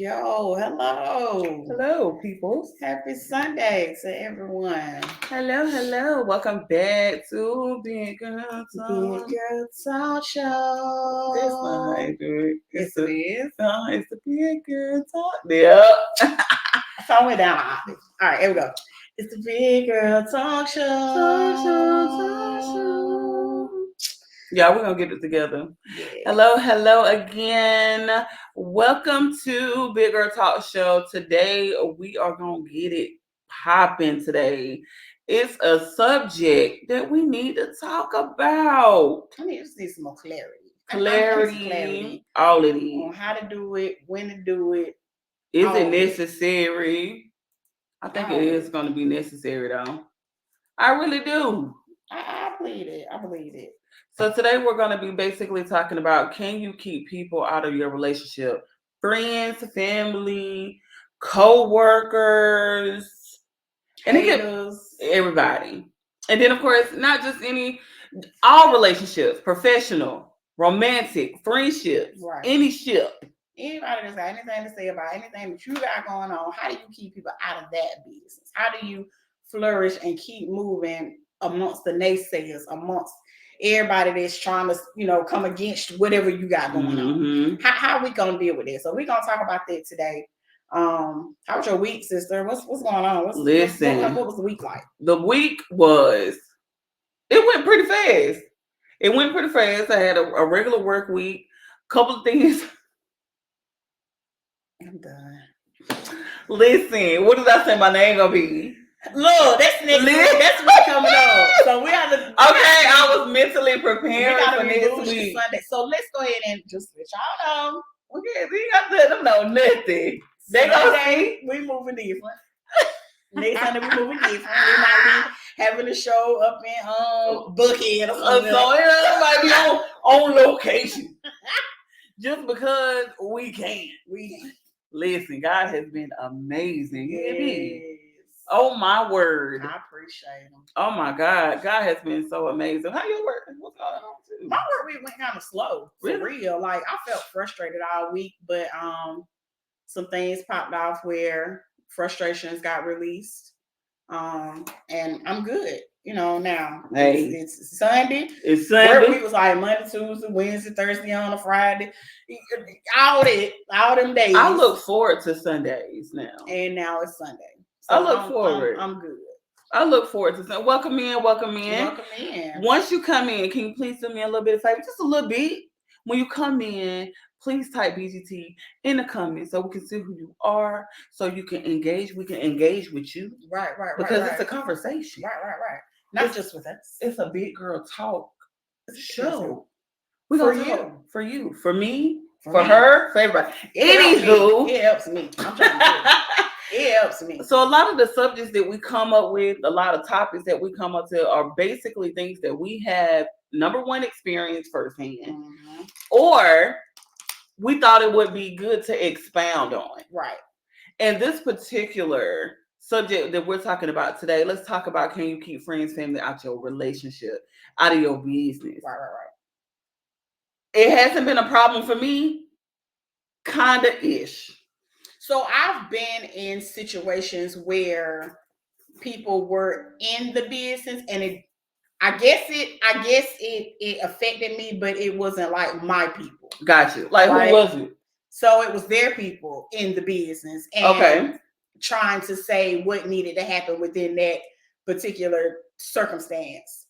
Yo, hello. Hello, peoples. Happy Sunday to everyone. Hello. Welcome back to Big Girl Big Talk. Girl Talk Show. That's not how you do it. Yes, it is. It's the Big Girl Talk. Yep. So I went down an octave. All right, here we go. It's the Big Girl Talk Show. Talk show. Yeah, we're going to get it together. Yes. Hello again. Welcome to Big Girl Talk Show. Today, we are going to get it popping today. It's a subject that we need to talk about. I just need some more clarity. Clarity. All it is. On how to do it, when to do it. Is it necessary? I think it is going to be necessary, though. I really do. I believe it. So today we're going to be basically talking about, can you keep people out of your relationship? Friends, family, co-workers, and everybody. And then, of course, not just all relationships, professional, romantic, friendships, right. Any ship. Anybody that's got anything to say about anything that you got going on, how do you keep people out of that business? How do you flourish and keep moving amongst the naysayers, amongst everybody that's trying to, come against whatever you got going on? How are we gonna deal with this? So we're gonna talk about that today. How was your week, sister? What's going on? What was the week like? The week it went pretty fast. I had a regular work week. Couple of things. I'm done. Listen, what did I say my name gonna be? Look, that's next week. That's what's coming up. So we have to. Okay, I was mentally prepared for next week. Sunday. So let's go ahead and just let y'all know. Okay, we got to let them know nothing. They gonna see we moving different. Next Sunday we moving different. We might be having a show up in Buckhead or something. So it might be on location. Just because we can. Listen, God has been amazing. Yes. Oh my word. I appreciate him. Oh my God. God has been so amazing. How your work? What's going on too? My work week went kind of slow. For real. Like I felt frustrated all week, but some things popped off where frustrations got released. And I'm good. Now it's Sunday. Work week was like Monday, Tuesday, Wednesday, Thursday on a Friday. All them days. I look forward to Sundays now. And now it's Sunday. So I look forward. I'm good. I look forward to Sunday. Welcome in. Once you come in, can you please do me a little bit of favor? Just a little bit. When you come in, please type BGT in the comments so we can see who you are, so you can engage. We can engage with you. Right. Because it's a conversation. Right. Not just with us. It's a big girl talk show. For you. For me. For her. For everybody. Anywho. It helps me. I'm trying to it helps me. So a lot of the subjects that we come up with, a lot of topics that we come up to are basically things that we have, number one, experience firsthand. Or we thought it would be good to expound on. Right. And this particular subject that we're talking about today, let's talk about, can you keep friends, family out your relationship, out of your business? Right. It hasn't been a problem for me, kinda-ish. So I've been in situations where people were in the business and I guess it affected me, but it wasn't like my people. Got you. Like who was it? So it was their people in the business and trying to say what needed to happen within that particular circumstance.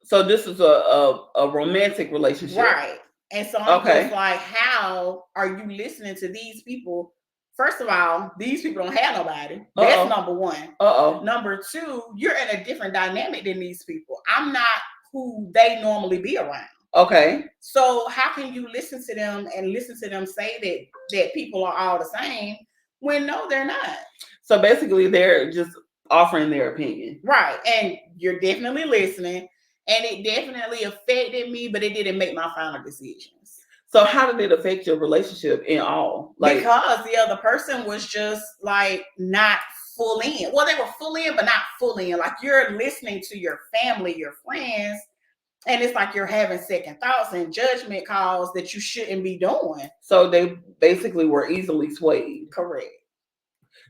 So this is a romantic relationship. Right. And so I'm just like, how are you listening to these people? First of all, these people don't have nobody. That's number one. Number two, you're in a different dynamic than these people. I'm not who they normally be around. Okay. So how can you listen to them say that people are all the same when no, they're not? So basically they're just offering their opinion. Right. And you're definitely listening. And it definitely affected me, but it didn't make my final decisions. So how did it affect your relationship in all? Because the other person was just like not full in. Well, they were full in, but not full in. Like you're listening to your family, your friends, And it's like you're having second thoughts and judgment calls that you shouldn't be doing. So they basically were easily swayed. Correct.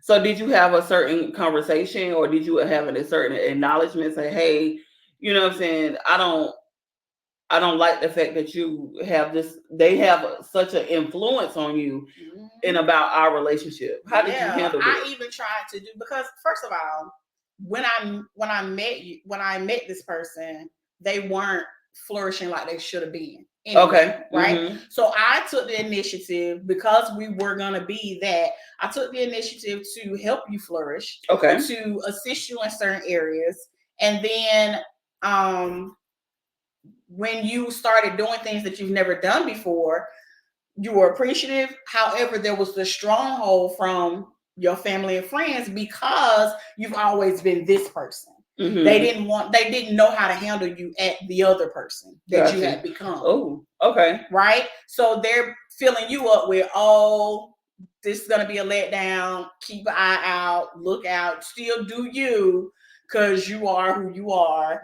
So did you have a certain conversation, or did you have a certain acknowledgement, say, hey, you know what I'm saying, I don't like the fact that you have this, they have such an influence on you and about our relationship. How did you handle it? I even tried to do, because first of all, when I met this person, they weren't flourishing like they should have been. Anyway, okay. Right. Mm-hmm. So I took the initiative, because we were going to be that. I took the initiative to help you flourish. Okay. To assist you in certain areas. And then, when you started doing things that you've never done before, you were appreciative. However, there was the stronghold from your family and friends, because you've always been this person. Mm-hmm. They didn't know how to handle you at the other person that you had become. Oh, okay. Right? So they're filling you up with, oh, this is going to be a letdown. Keep an eye out. Look out. Still do you, because you are who you are.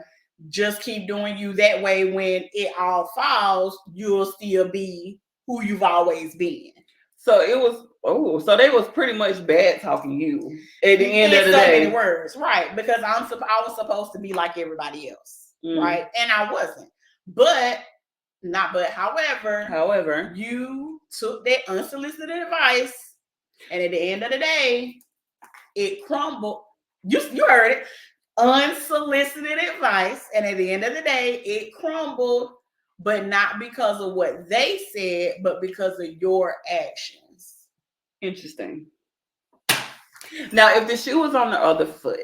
Just keep doing you. That way, when it all falls, you'll still be who you've always been. So it was, so they was pretty much bad talking you at the end of the day. So many words, right? Because I was supposed to be like everybody else, right? And I wasn't. However, you took that unsolicited advice, and at the end of the day, it crumbled. You heard it. Unsolicited advice, and at the end of the day, it crumbled, but not because of what they said, but because of your actions. Interesting. Now, if the shoe was on the other foot,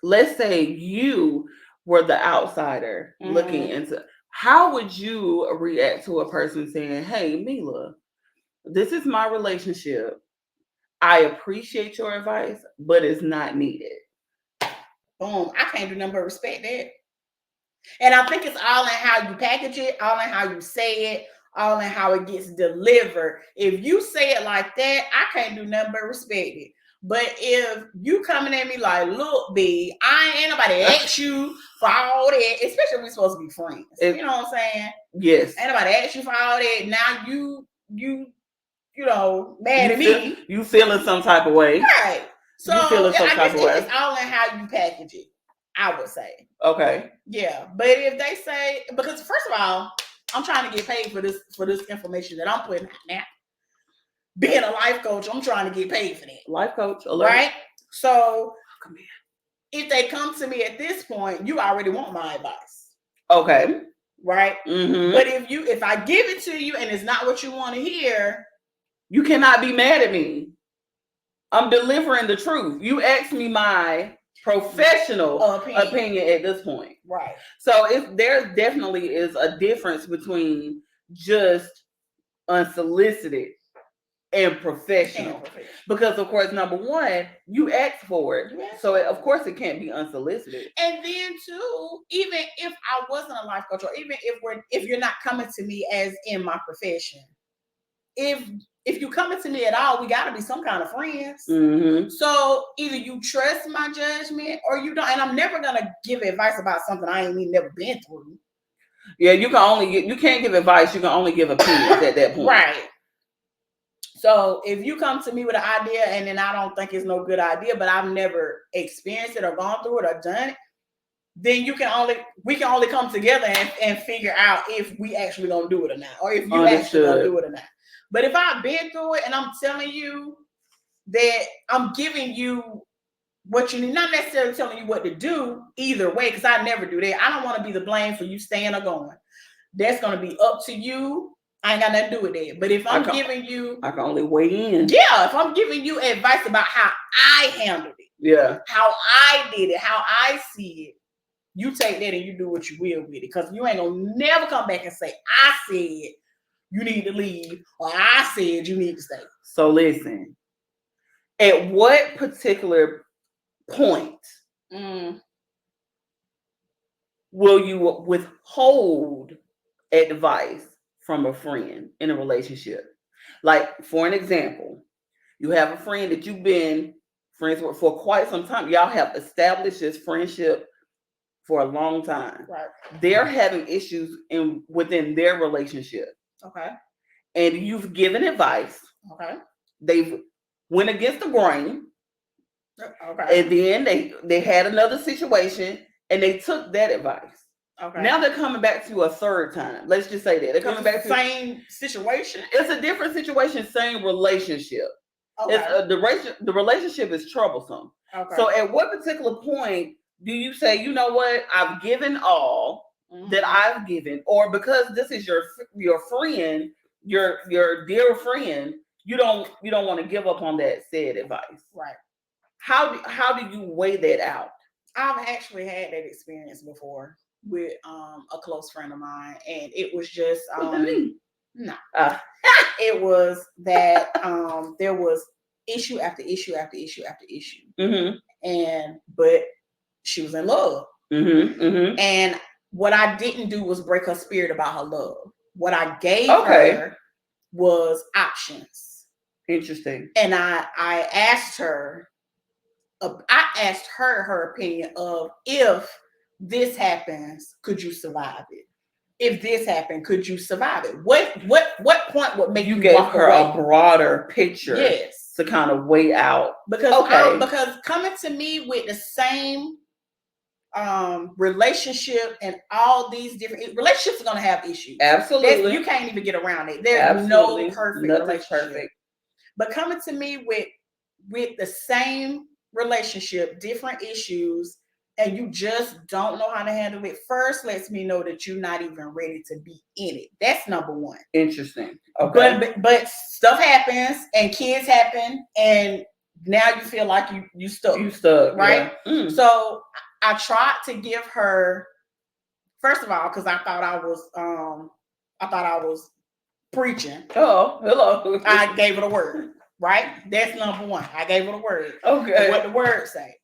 let's say you were the outsider looking into, how would you react to a person saying, hey, Mila, this is my relationship. I appreciate your advice, but it's not needed. Boom. I can't do nothing but respect that. And I think it's all in how you package it, all in how you say it, all in how it gets delivered. If you say it like that, I can't do nothing but respect it. But if you coming at me like, look, B, I ain't nobody ask you for all that, especially if we're supposed to be friends. You know what I'm saying? Yes. Ain't nobody ask you for all that. Now you mad at me. You feeling some type of way. Right. So it's all in how you package it, I would say. Okay. Yeah. But if they say, because first of all, I'm trying to get paid for this information that I'm putting out now. Being a life coach, I'm trying to get paid for that. Life coach, right? So if they come to me at this point, you already want my advice. Okay. Right? Mm-hmm. But if I give it to you and it's not what you want to hear, you cannot be mad at me. I'm delivering the truth. You asked me my professional opinion at this point. Right. So there definitely is a difference between just unsolicited and professional. Because of course, number one, you asked for it. So of course it can't be unsolicited. And then too, even if I wasn't a life coach, or even if you're not coming to me as in my profession, if you coming to me at all, we got to be some kind of friends. Mm-hmm. So either you trust my judgment or you don't. And I'm never gonna give advice about something I ain't never been through. Yeah, you can't give advice. You can only give opinions at that point. Right. So if you come to me with an idea and then I don't think it's no good idea, but I've never experienced it or gone through it or done it, then we can only come together and figure out if we actually gonna do it or not, or if you actually gonna do it or not. But if I've been through it and I'm telling you that I'm giving you what you need, not necessarily telling you what to do either way, because I never do that. I don't want to be the blame for you staying or going. That's going to be up to you. I ain't got nothing to do with that. But if I'm giving you... I can only weigh in. Yeah, if I'm giving you advice about how I handled it. Yeah. How I did it, how I see it, you take that and you do what you will with it. Because you ain't going to never come back and say, I said you need to leave, or I said you need to stay. So listen, at what particular point will you withhold advice from a friend in a relationship? Like, for an example, you have a friend that you've been friends with for quite some time. Y'all have established this friendship for a long time. Right. They're having issues within their relationship. Okay. And you've given advice. Okay. They've went against the grain. Okay. And then they had another situation and they took that advice. Okay. Now they're coming back to a third time. Let's just say that. They're coming back to the same situation. It's a different situation, same relationship. Okay. The relationship is troublesome. Okay. So at what particular point do you say, you know what, I've given all that I've given, or because this is your friend, your dear friend, you don't want to give up on that said advice. Right. How do you weigh that out? I've actually had that experience before with a close friend of mine, and it was just no. It was that there was issue after issue after issue after issue, but she was in love, and what I didn't do was break her spirit about her love. What I gave her was options. Interesting. And I asked her. I asked her opinion of, if this happens, could you survive it? If this happened, could you survive it? What point would make you gave walk her away? A broader picture? Yes, to kind of weigh out, because coming to me with the same relationship and all these different relationships are going to have issues. Absolutely, you can't even get around it. There's no perfect relationship. Perfect. But coming to me with the same relationship, different issues, and you just don't know how to handle it, first lets me know that you're not even ready to be in it. That's number one. Interesting. Okay. But stuff happens and kids happen, and now you feel like you stuck. You stuck, right? Yeah. So I tried to give her, first of all, because I thought I was preaching. Oh, hello. I gave it a word. Right? That's number one. I gave it a word. Okay. What the word say.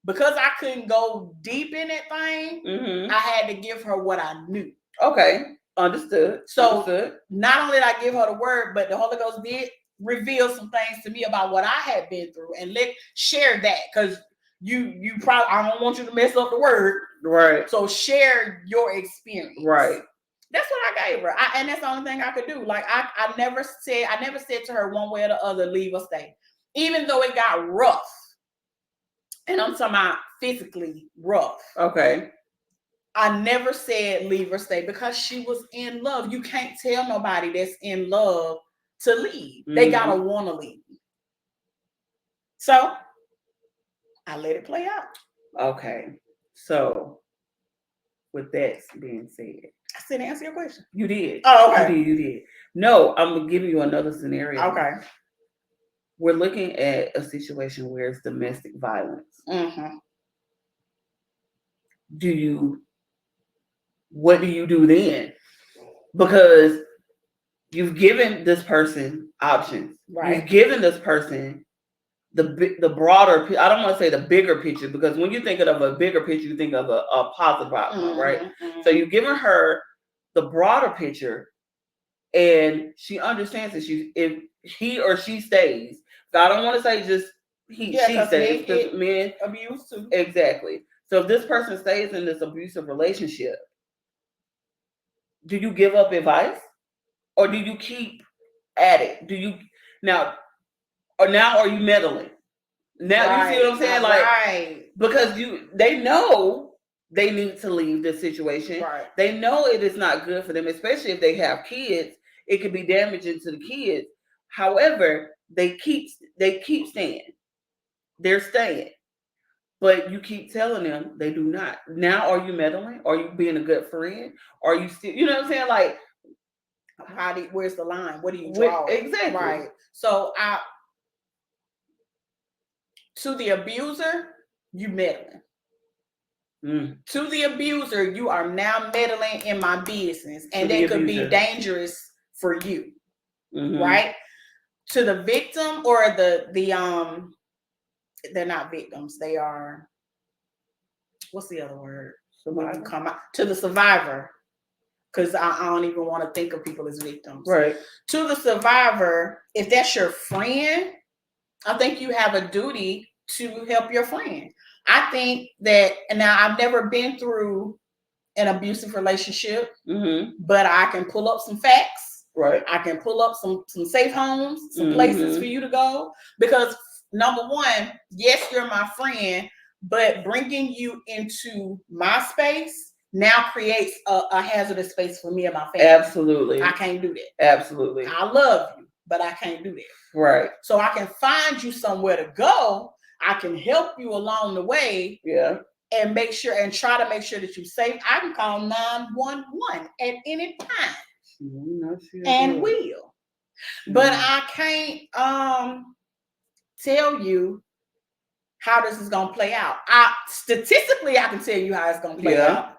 Because I couldn't go deep in that thing, I had to give her what I knew. Okay. Understood. So not only did I give her the word, but the Holy Ghost did reveal some things to me about what I had been through, and share that, because you probably, I don't want you to mess up the word. Right. So share your experience. Right. That's what I gave her. And that's the only thing I could do. Like I never said to her one way or the other, leave or stay. Even though it got rough. And I'm talking about physically rough. Okay. I never said leave or stay, because she was in love. You can't tell nobody that's in love to leave. They gotta want to leave. So I let it play out. Okay. So with that being said, I said, answer your question. You did. Oh, okay. You did. No, I'm gonna give you another scenario. Okay. We're looking at a situation where it's domestic violence. What do you do then? Because you've given this person options. Right. You've given this person the broader, I don't want to say the bigger picture, because when you think of a bigger picture, you think of a positive outcome, right? So you've given her the broader picture, and she understands that if he or she stays, so I don't want to say just she stays, because men abuse too. Exactly. So if this person stays in this abusive relationship, do you give up advice, or do you keep at it? Now are you meddling? Now you see what I'm saying? Like, because they know they need to leave this situation. Right. They know it is not good for them, especially if they have kids. It could be damaging to the kids. However, they keep staying. They're staying. But you keep telling them they do not. Now, are you meddling? Are you being a good friend? Are you still, you know what I'm saying? Like, where's the line? What do you draw? Exactly. Right. So to the abuser, you meddling. To the abuser, you are now meddling in my business, and that could be dangerous for you. Right? To the victim, or the they're not victims. They are, what's the other word? To the survivor. Because I don't even want to think of people as victims. Right. To the survivor, if that's your friend, I think you have a duty to help your friend. I think that, and now I've never been through an abusive relationship, but I can pull up some facts. Right. I can pull up some safe homes, some places for you to go. Because number one, yes, you're my friend, but bringing you into my space now creates a hazardous space for me and my family. Absolutely. I can't do that. Absolutely. I love you, but I can't do that. Right. So I can find you somewhere to go. I can help you along the way. Yeah. And make sure and try to make sure that you're safe. I can call 911 at any time. And will. But I can't tell you how this is gonna play out. Statistically, I can tell you how it's gonna play out.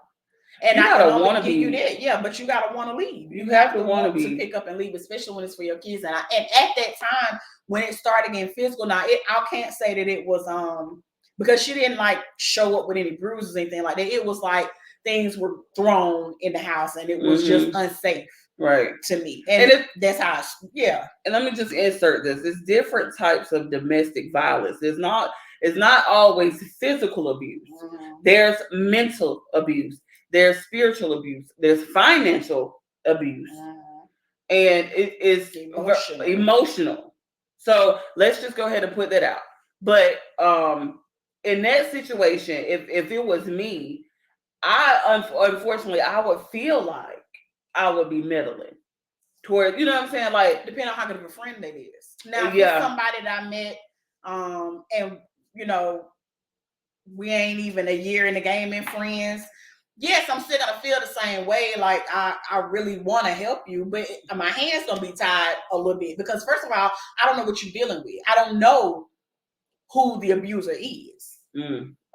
And I can only give you that. Yeah, but you gotta want to leave. You have to want to pick up and leave, especially when it's for your kids. And at that time, when it started getting physical, now I can't say that it was because she didn't like show up with any bruises or anything like that. It was like things were thrown in the house and it was just unsafe. Right. To me. And that's how And let me just insert this. It's different types of domestic violence. It's not always physical abuse. There's mental abuse. There's spiritual abuse. There's financial abuse. And it is emotional. So let's just go ahead and put that out. But in that situation, if it was me, unfortunately I would feel like I would be meddling toward, you know what I'm saying? Like, depending on how good of a friend that is. Now, if it's somebody that I met, and you know, we ain't even a year in the game and friends. Yes, I'm still gonna feel the same way. Like I really want to help you, but my hands gonna be tied a little bit because first of all, I don't know what you're dealing with. I don't know who the abuser is.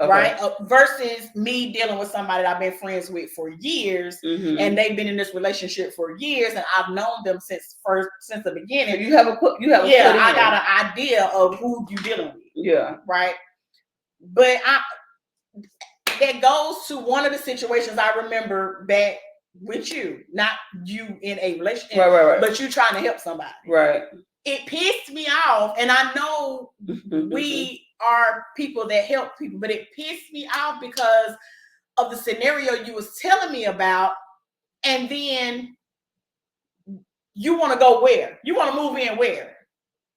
Okay. Right? Versus me dealing with somebody that I've been friends with for years and they've been in this relationship for years and I've known them since the beginning. So I got an idea of who you're dealing with. Yeah. Right. But that goes to one of the situations I remember back with you, not you in a relationship, right. But you trying to help somebody. Right. It pissed me off, and I know we are people that help people, but it pissed me off because of the scenario you was telling me about, and then you want to go where? You want to move in where?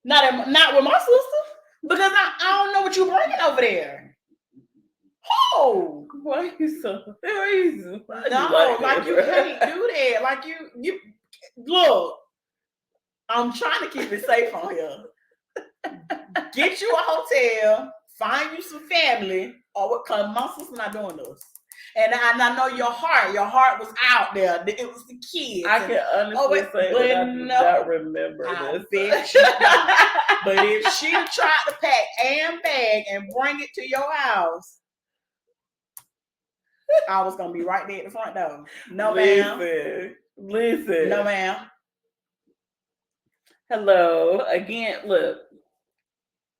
Not with my sister, because I don't know what you're bringing over there. Oh, why are you so crazy? No, like you can't do that. Like you look. I'm trying to keep it safe on here. Get you a hotel, find you some family, or what? Cause my sister's not doing this. And I know your heart was out there. It was the kids. I can honestly say that I do not remember this. Bet you don't. But if she tried to pack and bag and bring it to your house, I was gonna be right there at the front door. No, ma'am. Listen. No, ma'am. Hello. Again, look.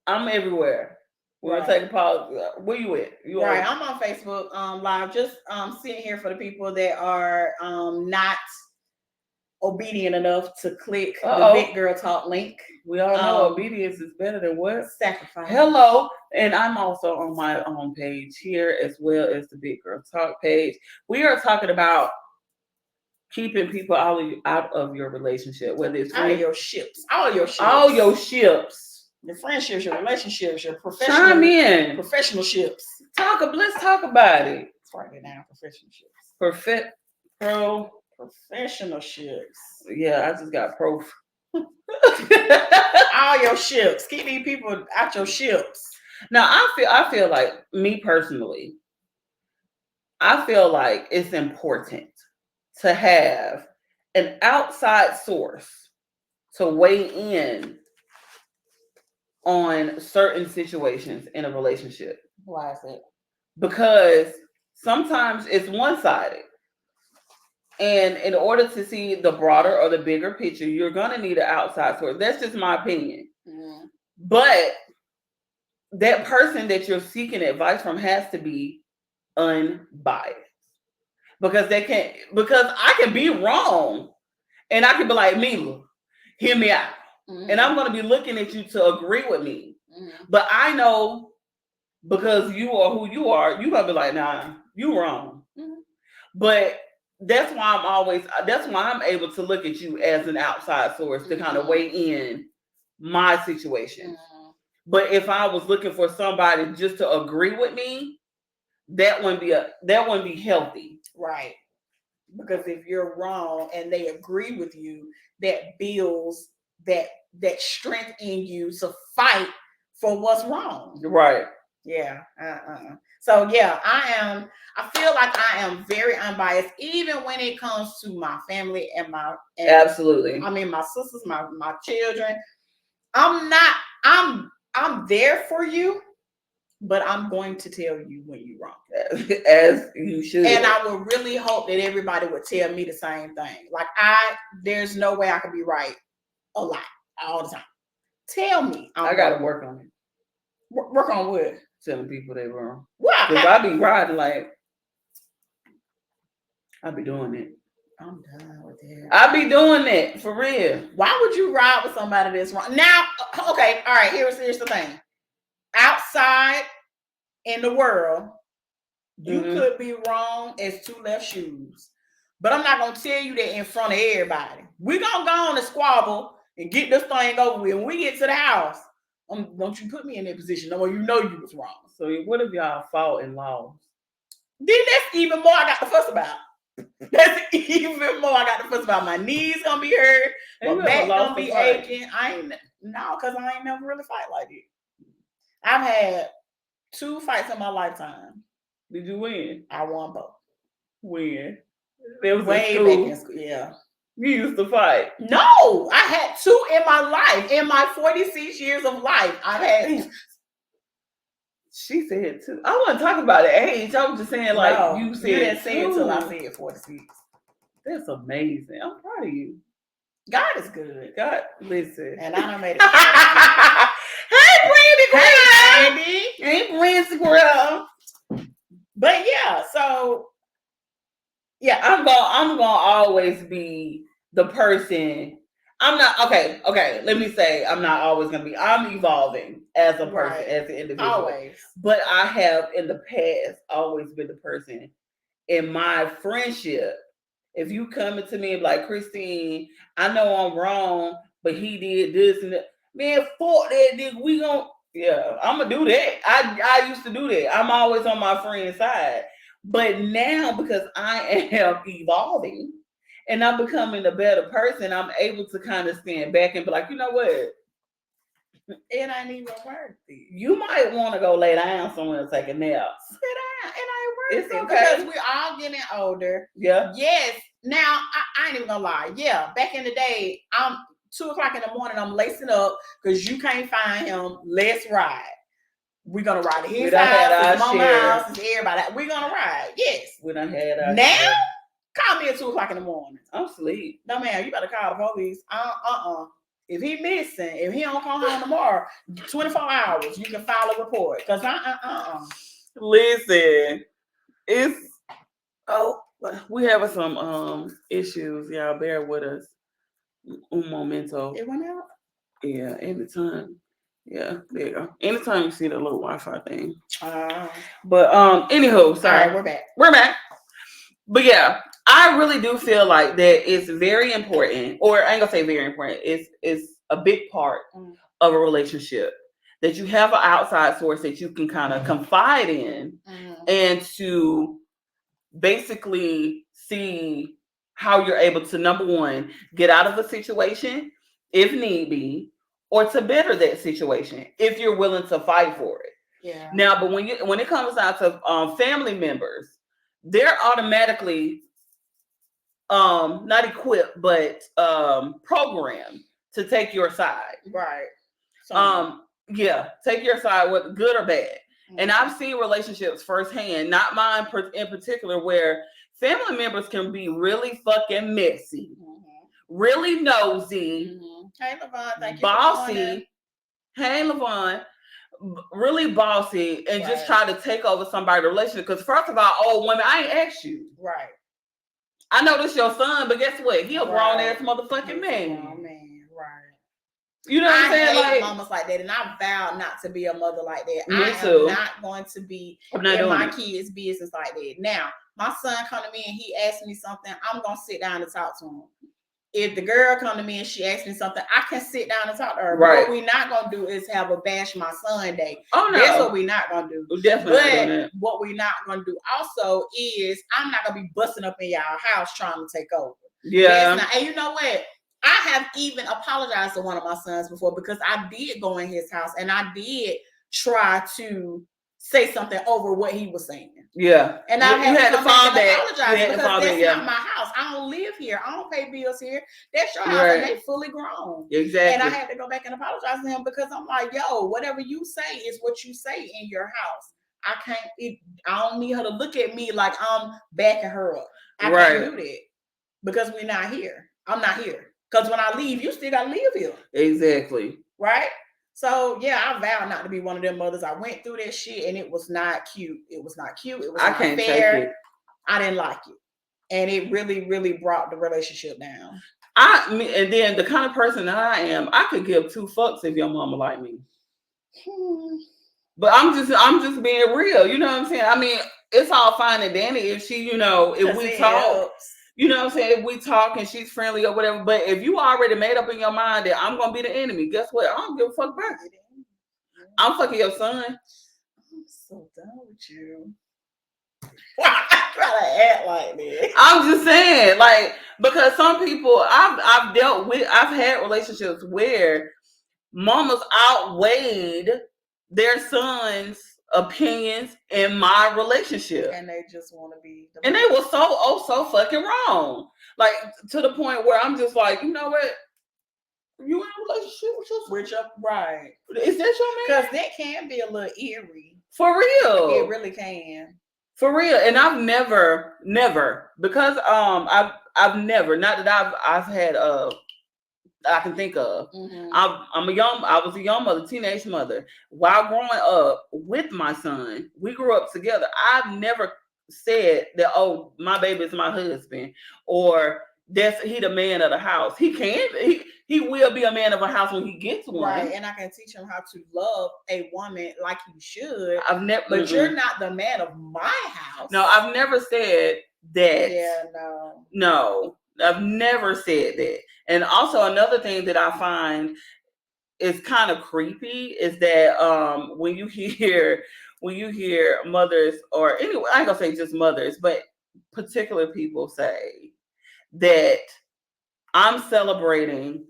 I'm everywhere. We're gonna take a pause. Where you at? I'm on Facebook live. Just sitting here for the people that are not obedient enough to click the Big Girl Talk link. We all know obedience is better than what? Sacrifice. Hello. And I'm also on my own page here as well as the Big Girl Talk page. We are talking about keeping people out of your relationship, whether it's out of your ships. All your ships. Your friendships, your relationships, your professional. Chime in. Professional ships. Let's talk about it. Let's write it down. Professional ships. Professional ships. Yeah, I just got pro. All your ships. Keep these people out your ships. Now I feel like me personally, I feel like it's important to have an outside source to weigh in on certain situations in a relationship. Why is it? Because sometimes it's one-sided. And in order to see the broader or the bigger picture, you're going to need an outside source. That's just my opinion. But that person that you're seeking advice from has to be unbiased. Because I can be wrong. And I can be like, Mila, hear me out. And I'm going to be looking at you to agree with me. But I know because you are who you are, you gotta be like, nah, you wrong. Mm-hmm. But that's why I'm able to look at you as an outside source to kind of weigh in my situation. Mm-hmm. But if I was looking for somebody just to agree with me, that wouldn't be healthy. Right. Because if you're wrong and they agree with you, that builds that strength in you to fight for what's wrong. Right. Yeah. So yeah, I feel like I am very unbiased, even when it comes to my family and absolutely. I mean, my sisters, my children. I'm there for you, but I'm going to tell you when you're wrong. As you should. And I would really hope that everybody would tell me the same thing. Like there's no way I could be right a lot, all the time. Tell me. I got to work on it. Work on what? Telling people they wrong. Why? Because I be riding like, I be doing it. I'm done with that. I be doing it for real. Why would you ride with somebody that's wrong? Now, okay, all right, here's the thing. Outside in the world, you could be wrong as two left shoes. But I'm not going to tell you that in front of everybody. We're going to go on and squabble and get this thing over with. When we get to the house, don't you put me in that position. No, you know you was wrong. So what if y'all fought and lost? Then that's even more I got to fuss about. That's even more I got to fuss about. My knees going to be hurt. My back going to be aching. Because I ain't never really fight like it. I've had 2 fights in my lifetime. Did you win? I won both. When? There was way back in school. Yeah. You used to fight? No, I had 2 in my life. In my 46 years of life, I've had. She said 2. I wasn't talking about the age. I was just saying, like, no, you said. You didn't say it until I said 46. That's amazing. I'm proud of you. God is good. God, listen. And I done made it. Hey, Brandy. Hey, Brandy girl. But yeah, so yeah, I'm gonna always be the person. I'm not okay. Let me say I'm not always gonna be. I'm evolving as a person, right, as an individual. Always. But I have in the past always been the person in my friendship. If you come to me and be like, Christine, I know I'm wrong, but he did this and that. Man, fuck that nigga. We gon' I'm gonna do that. I used to do that. I'm always on my friend's side. But now, because I am evolving and I'm becoming a better person, I'm able to kind of stand back and be like, you know what? It ain't even worth it. You might want to go lay down somewhere and take a nap. Sit down. It ain't worth it. Okay. Because we're all getting older. Yeah. Yes. Now, I ain't even gonna lie. Yeah. Back in the day, I'm 2:00 in the morning, I'm lacing up because you can't find him. Let's ride. We're gonna ride to his house, his mama's house, his everybody. We're gonna ride. Yes. We done had our now share. Call me at 2:00 in the morning. I'm asleep. No, man, you better call the police. If he missing, if he don't come home tomorrow, 24 hours, you can file a report. Cause Listen, we having some issues. Y'all bear with us. Un momento. It went out? Yeah, anytime. Yeah, there you go. Anytime you see the little Wi-Fi thing. But anywho, sorry. All right, we're back. But yeah, I really do feel like that it's very important, or I ain't gonna say very important, it's a big part of a relationship that you have an outside source that you can kind of confide in and to basically see how you're able to, number one, get out of a situation if need be, or to better that situation if you're willing to fight for it. Yeah. Now, but when it comes down to family members, they're automatically not equipped, but programmed to take your side. Right. Take your side, with good or bad. Mm-hmm. And I've seen relationships firsthand, not mine in particular, where family members can be really fucking messy, really nosy, hey Levon, thank you. Bossy. Hey Levon, really bossy, and just try to take over somebody's relationship. Because first of all, old women, I ain't asked you. Right. I know this your son, but guess what? He a grown ass motherfucking man. Oh man, right. You know what I'm saying? I hate mamas like that, and I vowed not to be a mother like that. Me too. am not going to be in my kids' business like that. Now, my son come to me and he asked me something, I'm gonna sit down and talk to him. If the girl come to me and she asks me something, I can sit down and talk to her. Right. What we're not gonna do is have a bash my son day. Oh no, that's what we're not gonna do. We're definitely. But what we're not gonna do also is I'm not gonna be busting up in y'all house trying to take over. Yeah. And you know what? I have even apologized to one of my sons before because I did go in his house and I did try to say something over what he was saying. Yeah. And I had to fall back. Apologize because that's not my house. I don't live here. I don't pay bills here. That's your house and they fully grown. Exactly. And I had to go back and apologize to him because I'm like, yo, whatever you say is what you say in your house. I don't need her to look at me like I'm backing her up. I can't do that because we're not here. I'm not here. Because when I leave, you still gotta live here. Exactly. Right? So yeah, I vowed not to be one of them mothers. I went through that shit and it was not cute. It was not cute. It was not fair. Take it. I didn't like it. And it really, really brought the relationship down. And then the kind of person that I am, I could give two fucks if your mama like me. But I'm just being real. You know what I'm saying? I mean, it's all fine and dandy if she, if we talk. Helps. You know what I'm saying? If we talk and she's friendly or whatever, but if you already made up in your mind that I'm gonna be the enemy, guess what? I don't give a fuck back. I'm fucking your son. I'm so done with you. I try to act like this. I'm just saying, like, because some people I've had relationships where mamas outweighed their sons' opinions in my relationship, and they just want to be and they were so fucking wrong, like to the point where I'm just like, you know what, you in a relationship with your right, is that your man? Because that can be a little eerie, for real. It really can, for real. And I've never because I've never, not that I've had I can think of. Mm-hmm. I was a young mother, teenage mother. While growing up with my son, we grew up together. I've never said that, oh, my baby is my husband, or he the man of the house. He will be a man of a house when he gets one. Right, and I can teach him how to love a woman like he should. But you're not the man of my house. No, I've never said that. Yeah, no, I've never said that. And also another thing that I find is kind of creepy is that when you hear mothers, or anyway, I ain't gonna say just mothers, but particular people say that I'm celebrating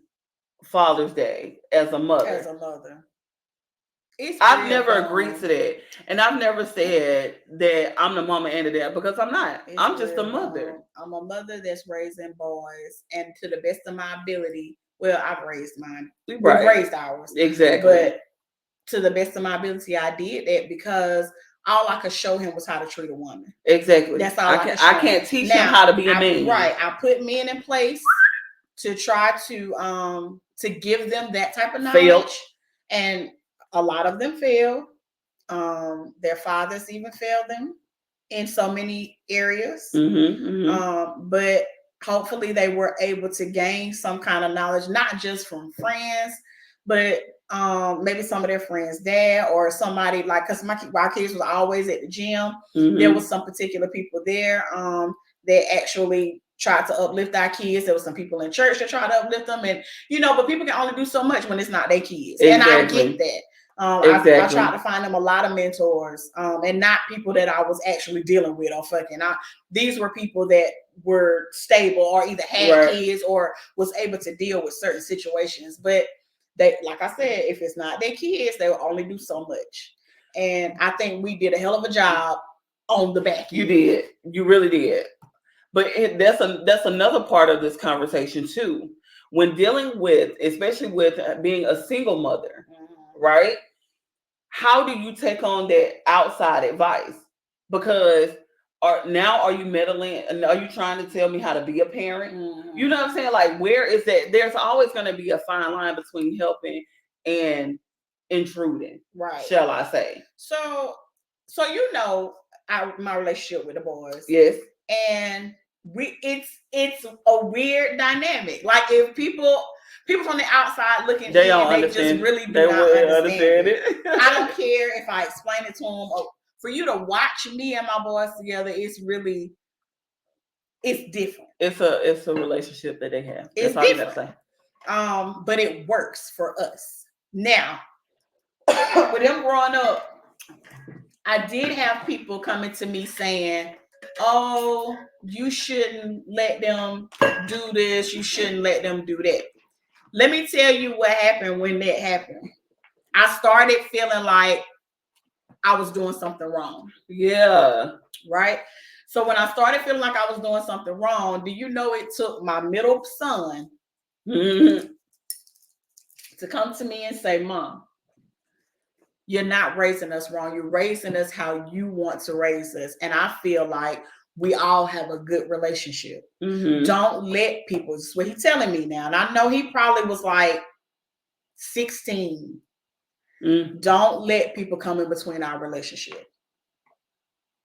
Father's Day as a mother. I've never agreed to that. And I've never said that I'm the mama and the dad, because I'm not. I'm just a mother. I'm a mother that's raising boys, and to the best of my ability, well, I've raised mine. We've raised ours. Exactly. But to the best of my ability, I did that because all I could show him was how to treat a woman. Exactly. That's all I can't teach him how to be a man. Right. I put men in place to try to give them that type of knowledge. And a lot of them fail. Their fathers even failed them in so many areas. But hopefully they were able to gain some kind of knowledge, not just from friends, but maybe some of their friends' dad or somebody, like, because my kids was always at the gym. There was some particular people there that actually tried to uplift our kids. There was some people in church that tried to uplift them, and but people can only do so much when it's not their kids. Exactly. And I get that. I tried to find them a lot of mentors, and not people that I was actually dealing with or fucking. These were people that were stable or either had kids or was able to deal with certain situations. But they, like I said, if it's not their kids, they will only do so much. And I think we did a hell of a job on the back end. You did. You really did. But that's another part of this conversation too. When dealing with, especially with being a single mother, right? How do you take on that outside advice? Because are you meddling? And are you trying to tell me how to be a parent? You know what I'm saying? Like, where is that? There's always going to be a fine line between helping and intruding, right? Shall I say? So my relationship with the boys, yes, and it's a weird dynamic. Like, if people people from the outside looking they in, don't they understand. just really do they not understand it. I don't it. care if I explain it to them. Or for you to watch me and my boys together, it's different. It's a relationship that they have. It's That's all different. you gotta say. But it works for us. Now, with them growing up, I did have people coming to me saying, "Oh, you shouldn't let them do this. You shouldn't let them do that." Let me tell you what happened when that happened. I started feeling like I was doing something wrong. Yeah. Right? So when I started feeling like I was doing something wrong, do you know it took my middle son to come to me and say, "Mom, you're not raising us wrong. You're raising us how you want to raise us." And I feel like we all have a good relationship. Don't let people, this is what he's telling me now. And I know he probably was like 16. Don't let people come in between our relationship.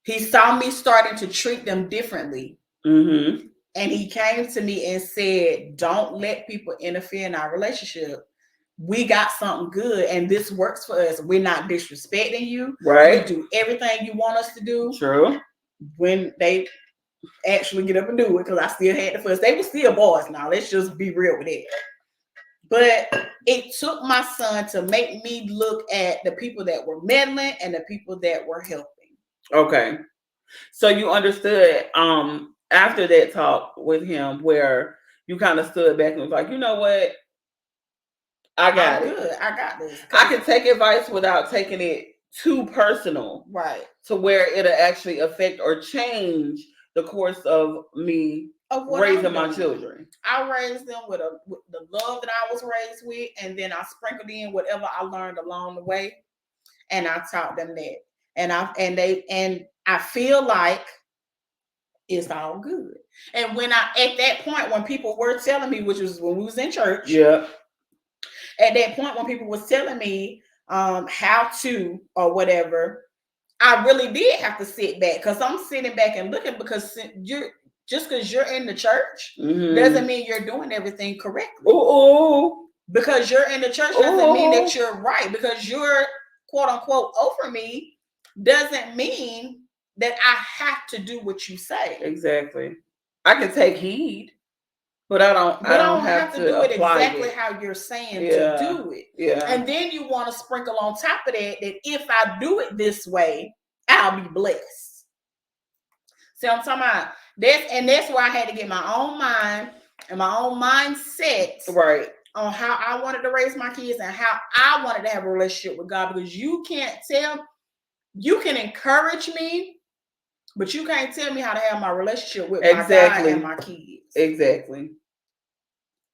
He saw me starting to treat them differently. And he came to me and said, "Don't let people interfere in our relationship. We got something good and this works for us. We're not disrespecting you. Right. We do everything you want us to do." True. When they actually get up and do it, because I still had the fuss. They were still boys now. Let's just be real with it. But it took my son to make me look at the people that were meddling and the people that were helping. Okay. So you understood after that talk with him where you kind of stood back and was like, you know what? I got it. Good. I got this. I can take advice without taking it too personal. Right. To where it'll actually affect or change the course of me raising my children. I raised them with the love that I was raised with, and then I sprinkled in whatever I learned along the way, and I taught them that. And I feel like it's all good. And when at that point, when people were telling me, which was when we was in church, yeah. At that point, when people was telling me how to or whatever, I really did have to sit back, because I'm sitting back and looking, because because you're in the church doesn't mean you're doing everything correctly. Ooh. Because you're in the church doesn't mean that you're right. Because you're quote unquote over me doesn't mean that I have to do what you say. Exactly. I can take heed, but I don't have to do it exactly how you're saying to do it. Yeah. And then you want to sprinkle on top of that if I do it this way, I'll be blessed. See what I'm talking about? That's why I had to get my own mind and my own mindset right on how I wanted to raise my kids and how I wanted to have a relationship with God. Because you can't you can encourage me, but you can't tell me how to have my relationship with my God and my kids. Exactly.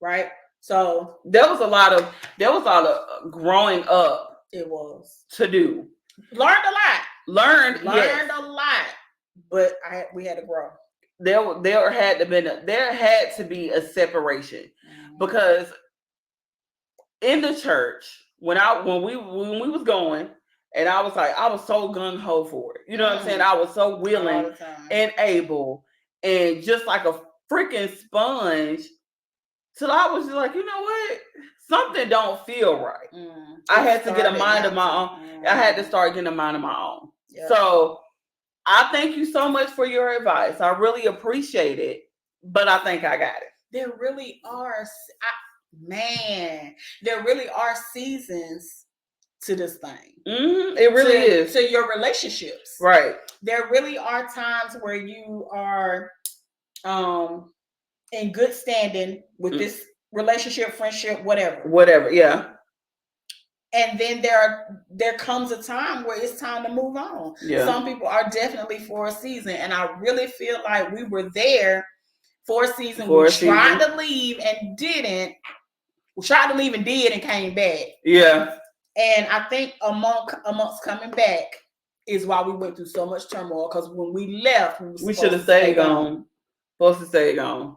Right? So there was a lot of growing up. It was to do. Learned a lot. Learned a lot, but we had to grow. There had to be a separation, because in the church when we was going, and I was so gung ho for it. You know what I'm saying? I was so willing and able, and just like a freaking sponge, till I was just like, you know what? Something don't feel right. I had to get a mind of my own. I had to start getting a mind of my own. Yep. So I thank you so much for your advice. I really appreciate it, but I think I got it. There really are, there really are seasons to this thing. It really is. To your relationships. Right. There really are times where you are in good standing with this relationship, friendship, whatever. Yeah. And then there comes a time where it's time to move on. Yeah. Some people are definitely for a season, and I really feel like we were there for a season. We tried to leave and didn't. We tried to leave and did and came back. Yeah. And I think amongst coming back is why we went through so much turmoil, because when we left, we should have stayed gone. Supposed to stay gone.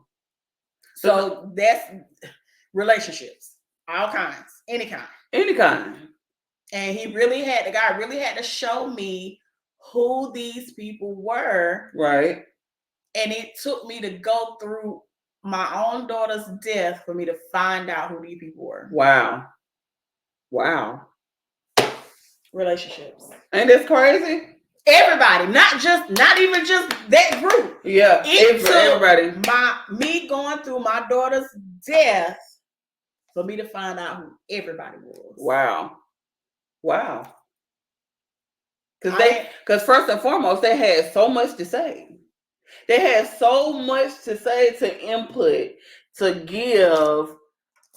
So that's relationships, all kinds, any kind. And the guy really had to show me who these people were. Right. And it took me to go through my own daughter's death for me to find out who these people were. Wow. Relationships. Ain't this crazy? Everybody, not even just that group. Yeah, everybody. Me going through my daughter's death for me to find out who everybody was. Wow. Because first and foremost, they had so much to say. They had so much to say, to input, to give,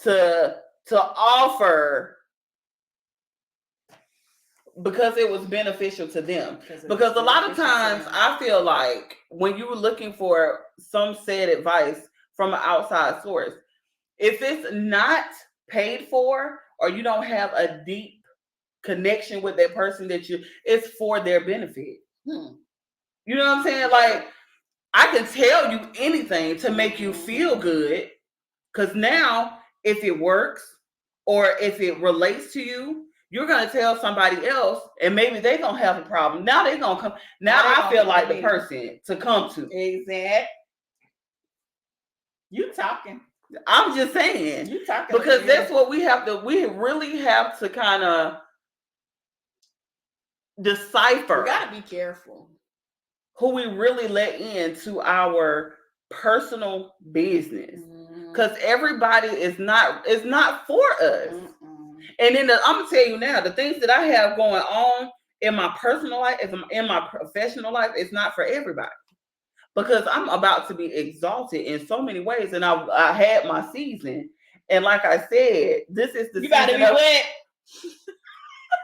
to offer, because it was beneficial to them. Because a lot of times I feel like when you were looking for some said advice from an outside source, if it's not paid for or you don't have a deep connection with that person it's for their benefit. You know what I'm saying? Like, I can tell you anything to make you feel good, because now if it works or if it relates to you, you're going to tell somebody else and maybe they're going to have a problem. Now they're going to come. Now I feel like the person to come to. Exactly. You talking. I'm just saying. You talking. Because that's what we really have to kind of decipher. We got to be careful who we really let into our personal business, because everybody is not for us. And then I'm gonna tell you now, the things that I have going on in my personal life, in my professional life, it's not for everybody, because I'm about to be exalted in so many ways, and I had my season, and like I said, this is the you about to be wet.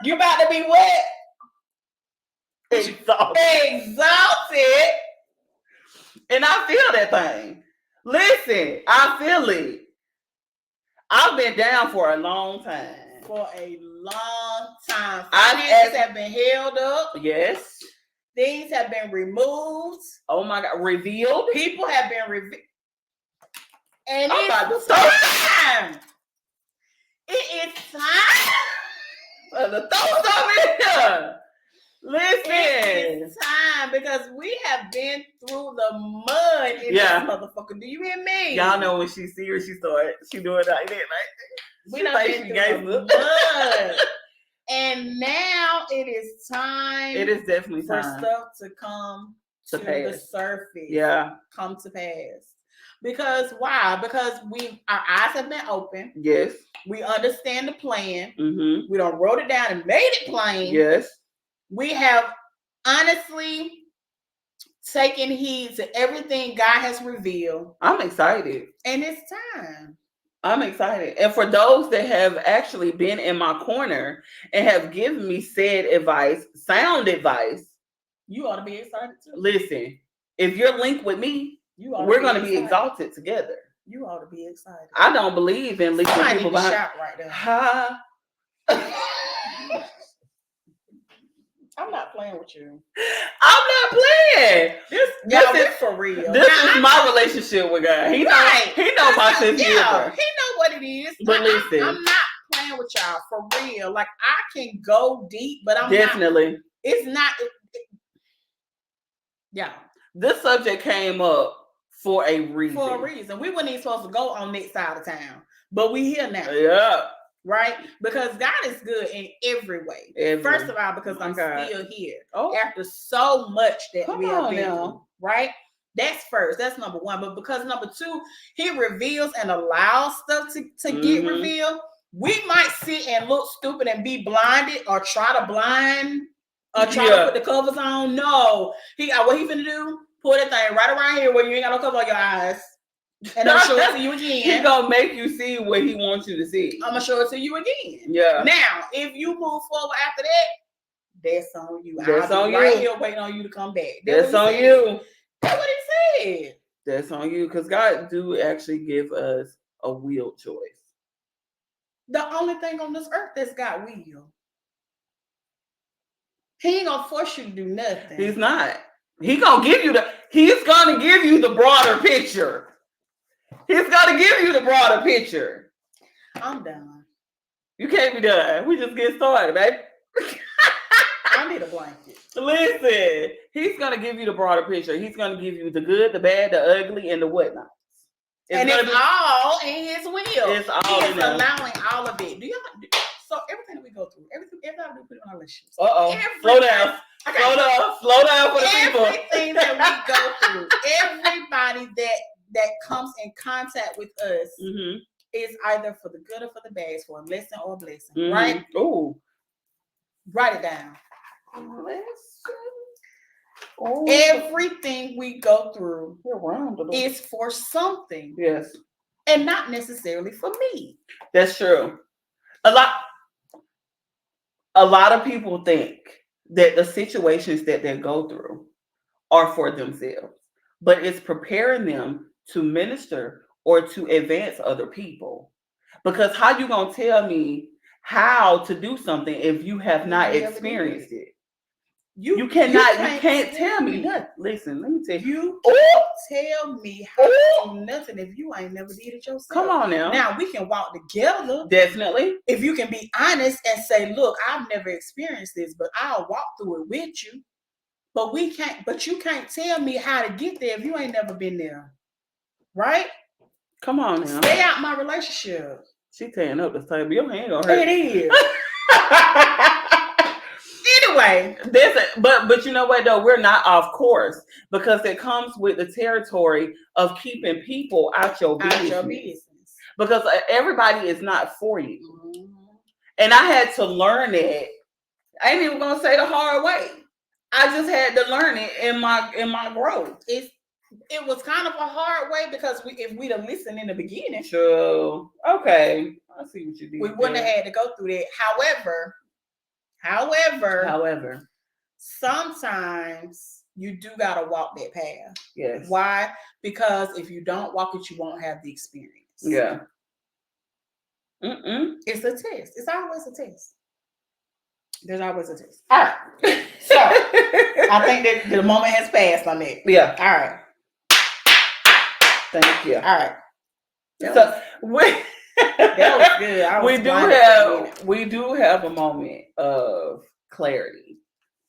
You about to be wet. Exalted. And I feel that thing. Listen, I feel it. I've been down for a long time. Finances have been held up. Yes. Things have been removed. Oh my God. Revealed. People have been revealed. And it's time. It is time. The thoughts of it. Listen, it's time, because we have been through the mud in this motherfucker. Do you hear me? Y'all know when she see her, she doing like that, right? We done been through the mud. And now it is time. It is definitely for time stuff to come to the surface. Yeah, come to pass. Because why? Because our eyes have been open. Yes. We understand the plan. Mm-hmm. We done wrote it down and made it plain. Yes. We have honestly taken heed to everything God has revealed. I'm excited. And it's time. I'm excited. And for those that have actually been in my corner and have given me said advice, sound advice, you ought to be excited too. Listen, if you're linked with me, we're going to be exalted together. You ought to be excited. I don't believe in leaving people behind. Shout right there. I'm not playing with you. I'm not playing. This is for real. This is my relationship with God. He knows my sense of humor. He know what it is. But listen, I'm not playing with y'all for real. Like, I can go deep, but I'm definitely. Not, it's not. Yeah. This subject came up for a reason. We weren't even supposed to go on that side of town, but we here now. Yeah. Right? Because God is good in every way. First of all, because I'm still here. After so much that we have been through. Right? That's first. That's number one. But because number two, he reveals and allows stuff to get revealed. We might sit and look stupid and be blinded or try to put the covers on. No. What he finna do? Pull that thing right around here where you ain't got no cover on your eyes. And I'm gonna show it to you again. He's gonna make you see what he wants you to see. I'm gonna show it to you again. Yeah. Now, if you move forward after that, that's on you. That's on you. Right here waiting on you to come back. That's on you. That's what he said. That's on you, because God do actually give us a will choice. The only thing on this earth that's got will. He ain't gonna force you to do nothing. He's not. He's gonna give you the broader picture. He's gonna give you the broader picture. I'm done. You can't be done. We just get started, baby. I need a blanket. Listen, he's gonna give you the broader picture. He's gonna give you the good, the bad, the ugly, and the whatnots. it's all in his will. It's all he is allowing all of it. So everything that we go through, everything we put in our relationships. Slow down. Slow down for the people. Everything that we go through, everybody that comes in contact with us is either for the good or for the bad, it's for a lesson or a blessing, right? Ooh. Write it down. Everything we go through is for something. Yes. And not necessarily for me. That's true. A lot of people think that the situations that they go through are for themselves, but it's preparing them to minister or to advance other people. Because how you gonna tell me how to do something if you have not experienced it? You can't tell me nothing. Listen, let me tell you. Tell me how to do nothing if you ain't never did it yourself. Come on now. Now we can walk together. Definitely. If you can be honest and say, look, I've never experienced this, but I'll walk through it with you. But you can't tell me how to get there if you ain't never been there. Right? Come on now. Stay out my relationship. She tearing up the table. Your hand gonna hurt. It is. Anyway, but you know what though, we're not off course because it comes with the territory of keeping people out your business. Because everybody is not for you. And I had to learn it. I ain't even gonna say the hard way. I just had to learn it in my growth. It was kind of a hard way because if we'd have listened in the beginning, true. Okay, I see what you did. We wouldn't have had to go through that. However, sometimes you do gotta walk that path. Yes. Why? Because if you don't walk it, you won't have the experience. Yeah. It's a test. It's always a test. There's always a test. All right. So I think that the moment has passed on that. Yeah. All right. Thank you. All right. That was good. We do have a moment of clarity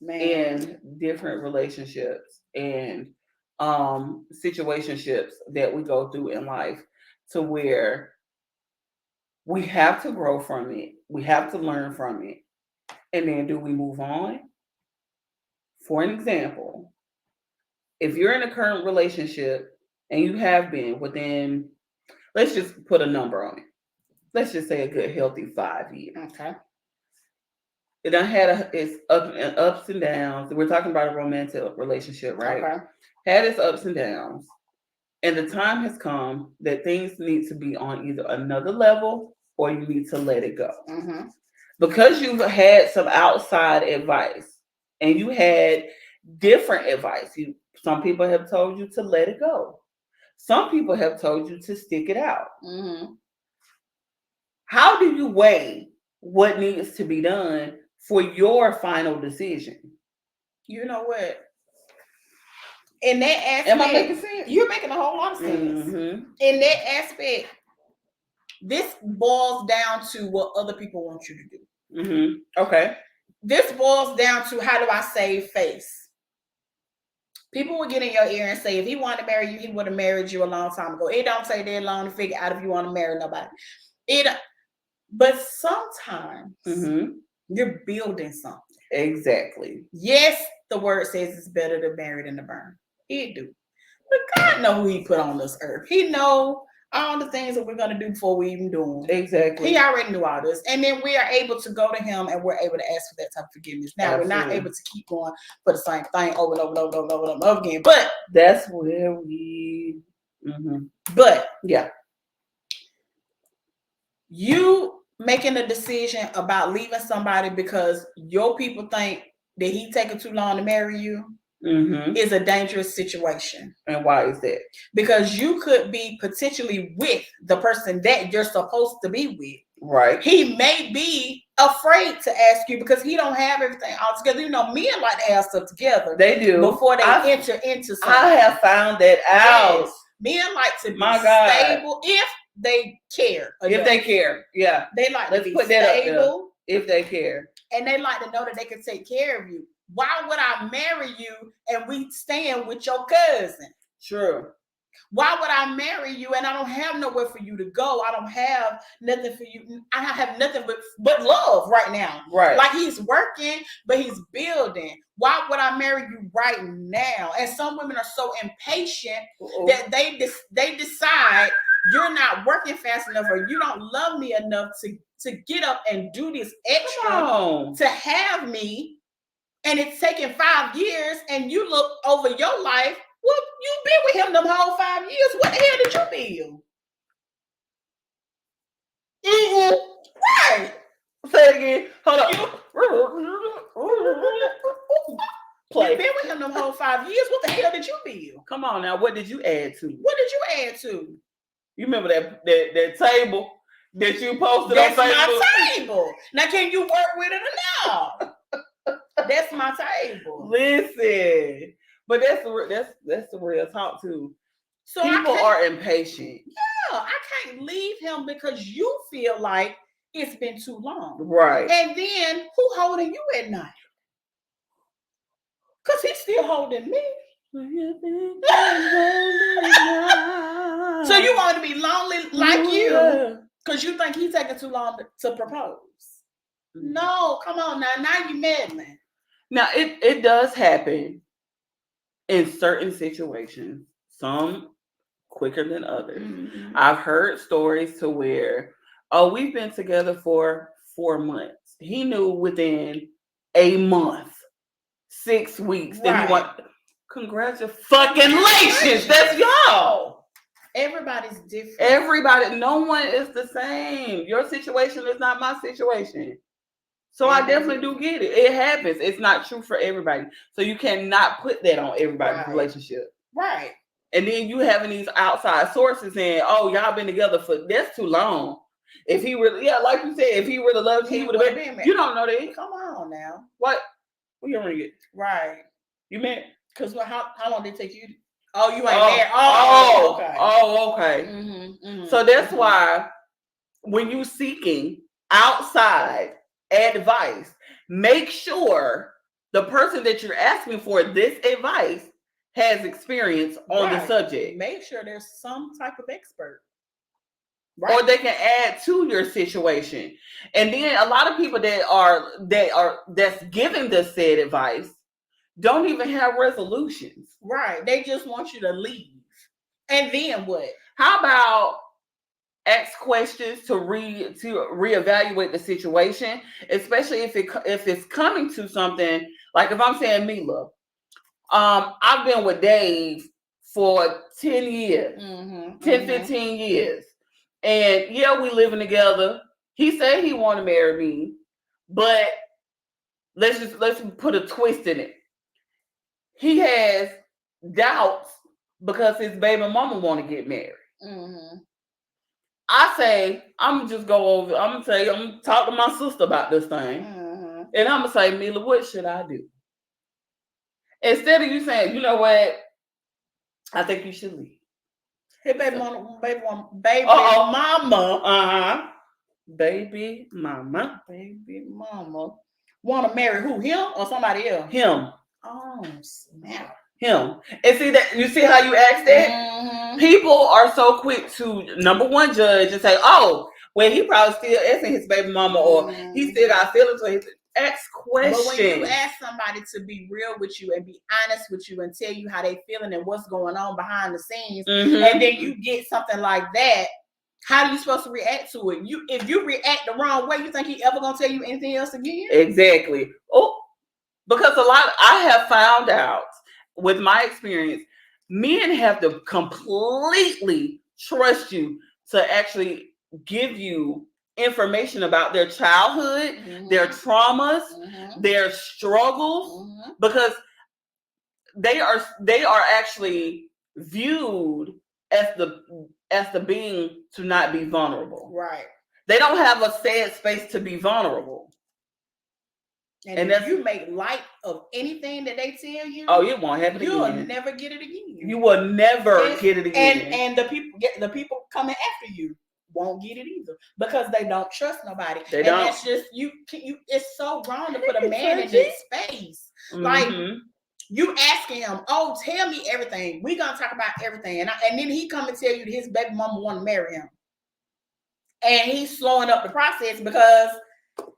in different relationships and situationships that we go through in life, to where we have to grow from it. We have to learn from it. And then do we move on? For an example, if you're in a current relationship and you have been within, let's just put a number on it. Let's just say a good healthy 5 years. Okay. It done had its ups and downs. We're talking about a romantic relationship, right? Okay. Had its ups and downs. And the time has come that things need to be on either another level or you need to let it go. Mm-hmm. Because you've had some outside advice and you had different advice. Some people have told you to let it go. Some people have told you to stick it out. Mm-hmm. How do you weigh what needs to be done for your final decision? You know what? In that aspect, am I making sense? You're making a whole lot of sense. Mm-hmm. In that aspect, this boils down to what other people want you to do. Mm-hmm. Okay. This boils down to, how do I save face? People will get in your ear and say, if he wanted to marry you, he would have married you a long time ago. It don't take that long to figure out if you want to marry nobody. But sometimes you're building something. Exactly. Yes, the word says it's better to marry than to burn. It do. But God know who he put on this earth. He know all the things that we're going to do before we even do them. Exactly. He already knew all this. And then we are able to go to him and we're able to ask for that type of forgiveness. Now, We're not able to keep going for the same thing over and over again. But that's where we... But yeah. You making a decision about leaving somebody because your people think that he taking too long to marry you is a dangerous situation. And why is that? Because you could be potentially with the person that you're supposed to be with. Right. He may be afraid to ask you because he don't have everything all together. You know, men like to have stuff together. They do. Before they enter into something. I have found that out. Yes. Men like to be stable if they care. If they care, yeah. They like to be stable. If they care. And they like to know that they can take care of you. Why would I marry you and we staying with your cousin? True. Why would I marry you and I don't have nowhere for you to go? I don't have nothing for you. I have nothing but love right now. Right. Like he's working, but he's building. Why would I marry you right now? And some women are so impatient that they decide you're not working fast enough or you don't love me enough to get up and do this extra to have me. And it's taken 5 years and you look over your life. Well, you've been with him them whole 5 years. What the hell did you build? Right. Say it again. Hold on. Play. You've been with him them whole 5 years. What the hell did you build? Come on now. What did you add to? What did you add to? You remember that table that you posted on Facebook? That's my table. Now, can you work with it or not? That's my table. Listen. But that's the real talk too. So people are impatient. Yeah, I can't leave him because you feel like it's been too long. Right. And then who holding you at night? Because he's still holding me. So you want to be lonely like you because you think he's taking too long to propose. No, come on now. Now you meddling. Now it does happen in certain situations, some quicker than others. Mm-hmm. I've heard stories to where, we've been together for 4 months. He knew within a month, 6 weeks that he wanted. Congratulations, that's y'all. Everybody's different. Everybody, no one is the same. Your situation is not my situation. So I definitely do get it. It happens. It's not true for everybody. So you cannot put that on everybody's relationship. Right. And then you having these outside sources saying, y'all been together that's too long. If he really, like you said, if he really loved you, he would have been. You don't know that. Come on now. What? We gonna ring it. Right. You meant? Because how long did it take you? You ain't there. Okay. Mm-hmm. So that's why when you seeking outside advice, make sure the person that you're asking for this advice has experience on the subject. Make sure there's some type of expert. Right. Or they can add to your situation. And then a lot of people that's giving this said advice don't even have resolutions. Right. They just want you to leave. And then what? How about ask questions to reevaluate the situation, especially if it's coming to something like if I'm saying Mila, I've been with Dave for 10 years, 15 years. And we living together. He said he want to marry me, but let's put a twist in it. He has doubts because his baby mama want to get married. Mm-hmm. I say, I'm gonna talk to my sister about this thing. Mm-hmm. And I'm gonna say, Mila, what should I do? Instead of you saying, you know what, I think you should leave. Hey, baby mama. Baby mama want to marry who? Him or somebody else? Him. Oh, snap. Him. And see that, you see how you asked that? Mm-hmm. People are so quick to number one judge and say, he probably still asking his baby mama or he still got feelings for his ask questions. But when you ask somebody to be real with you and be honest with you and tell you how they feeling and what's going on behind the scenes, and then you get something like that, how are you supposed to react to it? If you react the wrong way, you think he ever gonna tell you anything else again? Exactly. Because I have found out with my experience, men have to completely trust you to actually give you information about their childhood, their traumas, their struggles, because they are actually viewed as the being to not be vulnerable. Right. They don't have a sad space to be vulnerable. And if you make light of anything that they tell you, it won't happen again. You'll never get it again. You will never get it again. And the people coming after you won't get it either because they don't trust nobody. That's just you. It's so wrong to put a man in that space. Like You asking him, oh, tell me everything. We're going to talk about everything. And then he come and tell you his baby mama want to marry him. And he's slowing up the process because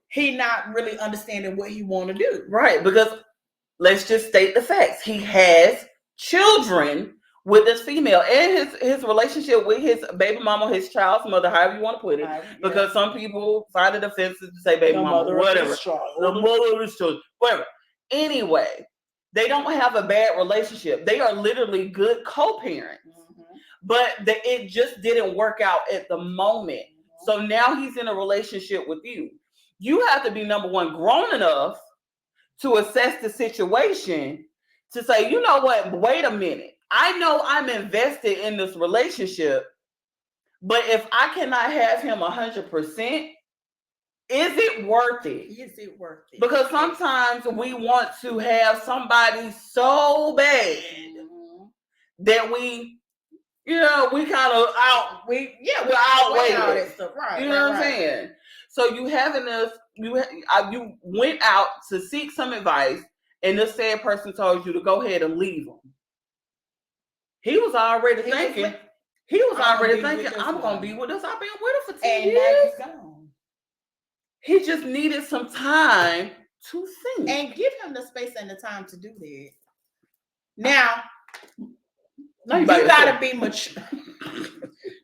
he not really understanding what he want to do. Right, because let's just state the facts. He has children with this female, and his relationship with his baby mama, his child's mother, however you want to put it. Because some people find it offensive to say baby mama, whatever. The mother of his children, whatever. Anyway, they don't have a bad relationship. They are literally good co-parents. Mm-hmm. But it just didn't work out at the moment. Mm-hmm. So now he's in a relationship with you. You have to be, number one, grown enough to assess the situation to say, you know what, wait a minute. I know I'm invested in this relationship, but if I cannot have him 100%, is it worth it? Is it worth it? Because sometimes we want to have somebody so bad that we kind of we're outweigh all that stuff, right? You know what I'm saying? So you having this, you went out to seek some advice, and this said person told you to go ahead and leave him. He was already thinking, I'm gonna be with this. I've been with her for 10 years. Now he's gone. He just needed some time to think. And give him the space and the time to do that. Now, you gotta be mature.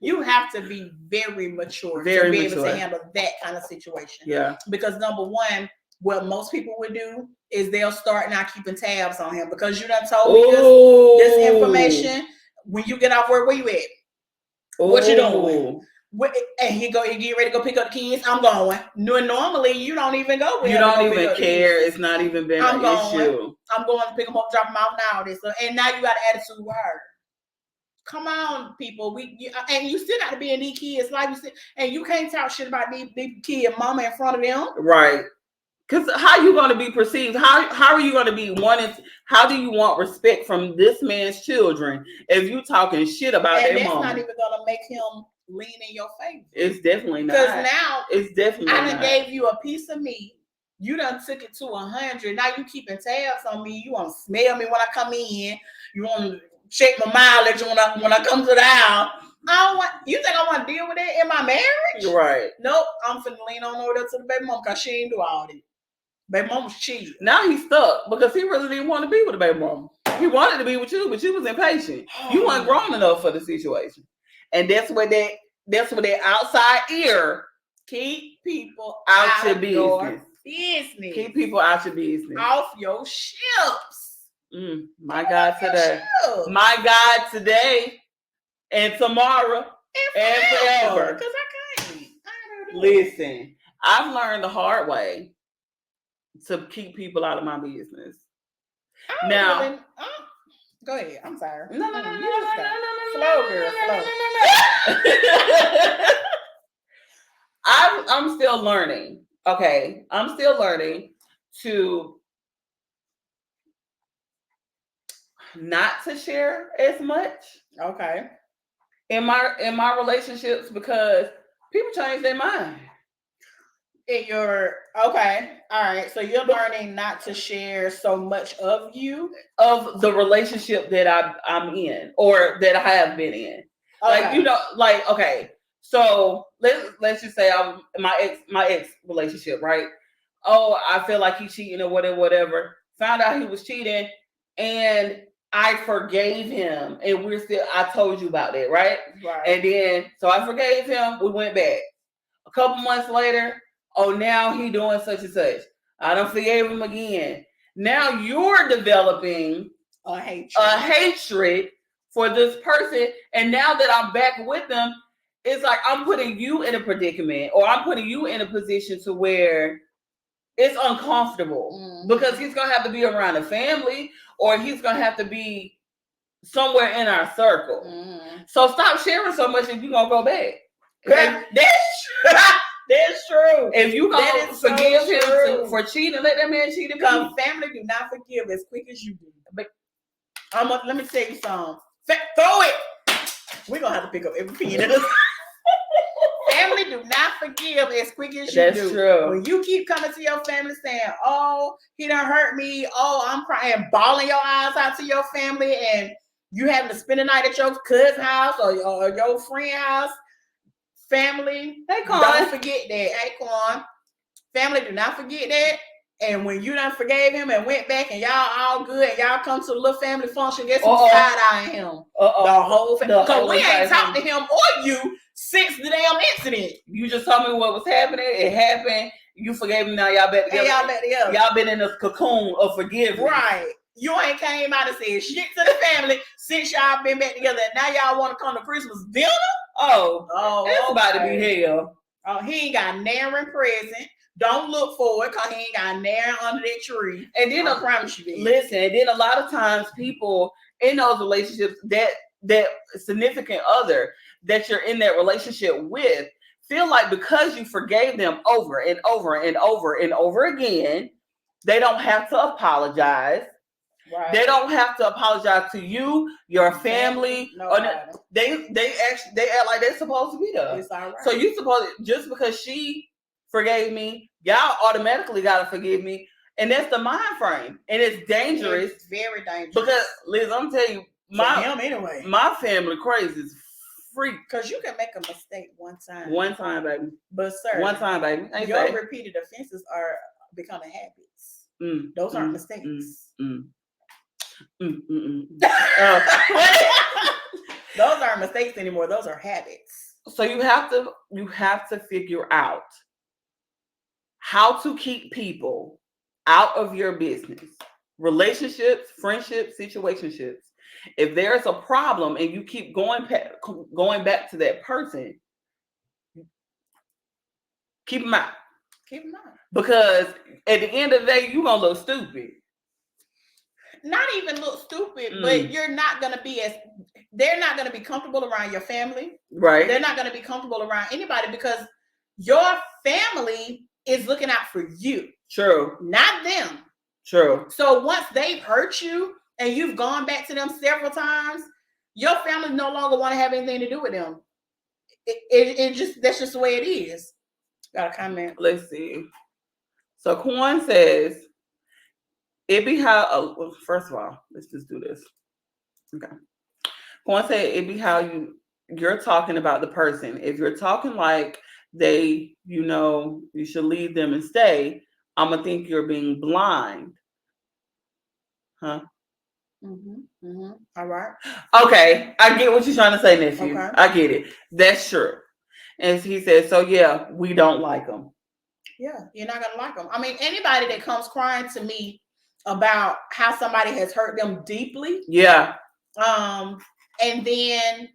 You have to be very mature to be able to handle that kind of situation. Yeah. Because number one, what most people would do is they'll start not keeping tabs on him because you done told me this information. When you get off work, where you at? What you doing? And he get ready to go pick up the kids. I'm going. Normally, you don't even go. You don't even care. It's not even been an issue. I'm going to pick them up, drop them off now. And now you got an attitude with her. Come on, people. And you still got to be in these kids' life. And you can't talk shit about these kid mama in front of them. Right. Because how you going to be perceived? How are you going to be wanted? How do you want respect from this man's children if you talking shit about their mama? And that's not even going to make him lean in your favor. It's definitely not. Because now it's definitely I done gave you a piece of meat. You done took it to 100. Now you keeping tabs on me. You want to smell me when I come in. You want to check my mileage when I come to the house. You think I want to deal with it in my marriage? Right. Nope. I'm finna lean on over there to the baby mom because she ain't do all this. Baby mom was cheating. Now he's stuck because he really didn't want to be with the baby mom. He wanted to be with you, but you was impatient. You weren't grown enough for the situation. And that's where that outside ear keep people out your business. Keep people out your business. Off your ships. My God today. My God today and tomorrow and forever. Because I can't. Listen, I've learned the hard way to keep people out of my business. Go ahead. I'm sorry. No. Slow, girl. I'm still learning. Okay. I'm still learning to not to share as much. Okay. In my relationships because people change their mind. Okay. All right. So you're learning not to share so much of the relationship that I'm in or that I have been in. Okay. Okay. So let's just say I'm my ex relationship, right? Oh, I feel like he's cheating or whatever. Found out he was cheating and I forgave him. And I told you about that, right? Right. And then so I forgave him. We went back. A couple months later, oh, now he doing such and such. I done forgave him again. Now you're developing a hatred for this person. And now that I'm back with them, it's like I'm putting you in a predicament or I'm putting you in a position to where it's uncomfortable because he's going to have to be around a family or he's going to have to be somewhere in our circle. So stop sharing so much if you're going to go back. That's true. If you gonna forgive him for cheating, let that man cheat. Because family do not forgive as quick as you do. But let me tell you something. Throw it. We're gonna have to pick up every penny. Family do not forgive as quick as you That's do. True. When you keep coming to your family saying, oh, he done hurt me. Oh, I'm crying, bawling your eyes out to your family, and you having to spend the night at your cousin's house or your friend's house. Family, don't forget that. Hey, Quan. Family, do not forget that. And when you done forgave him and went back and y'all all good and y'all come to the little family function, guess who's side-eyeing him? The whole family. Because we ain't talked to him or you since the damn incident. You just told me what was happening. It happened. You forgave me. Now y'all back together. Y'all been in this cocoon of forgiveness. Right. You ain't came out and said shit to the family since y'all been back together. And now y'all want to come to Christmas dinner? It's about to be hell. Oh, he ain't got nary present. Don't look for it because he ain't got nary under that tree. And then I promise you that. Listen, and then a lot of times people in those relationships, that significant other that you're in that relationship with, feel like because you forgave them over and over and over and over again, they don't have to apologize. Right. They don't have to apologize to you, your family. They act like they're supposed to be there. It's all right. So you supposed, just because she forgave me, y'all automatically gotta forgive me. And that's the mind frame. And it's dangerous. It's very dangerous. Because Liz, I'm telling you, my family crazy is freak. Because you can make a mistake one time. One time, baby. But sir, one time, baby. Your repeated offenses are becoming habits. Those aren't mistakes. Those aren't mistakes anymore. Those are habits. So you have to figure out how to keep people out of your business, relationships, friendships, situationships. If there's a problem and you keep going back to that person, keep them out. Keep them out. Because at the end of the day, you're gonna look stupid. Not even look stupid, but they're not going to be comfortable around your family. Right. They're not going to be comfortable around anybody because your family is looking out for you. True. Not them. True. So once they've hurt you and you've gone back to them several times, your family no longer want to have anything to do with them. That's just the way it is. Got a comment. Let's see. So Quan says, it be how, well, first of all, let's just do this. Okay. Quan said, it be how you're talking about the person. If you're talking like they, you should leave them and stay, I'm going to think you're being blind. Huh? All right. Okay. I get what you're trying to say, nephew. Okay. I get it. That's true. And he said, so yeah, we don't like them. Yeah, you're not going to like them. I mean, anybody that comes crying to me about how somebody has hurt them deeply. Yeah. And then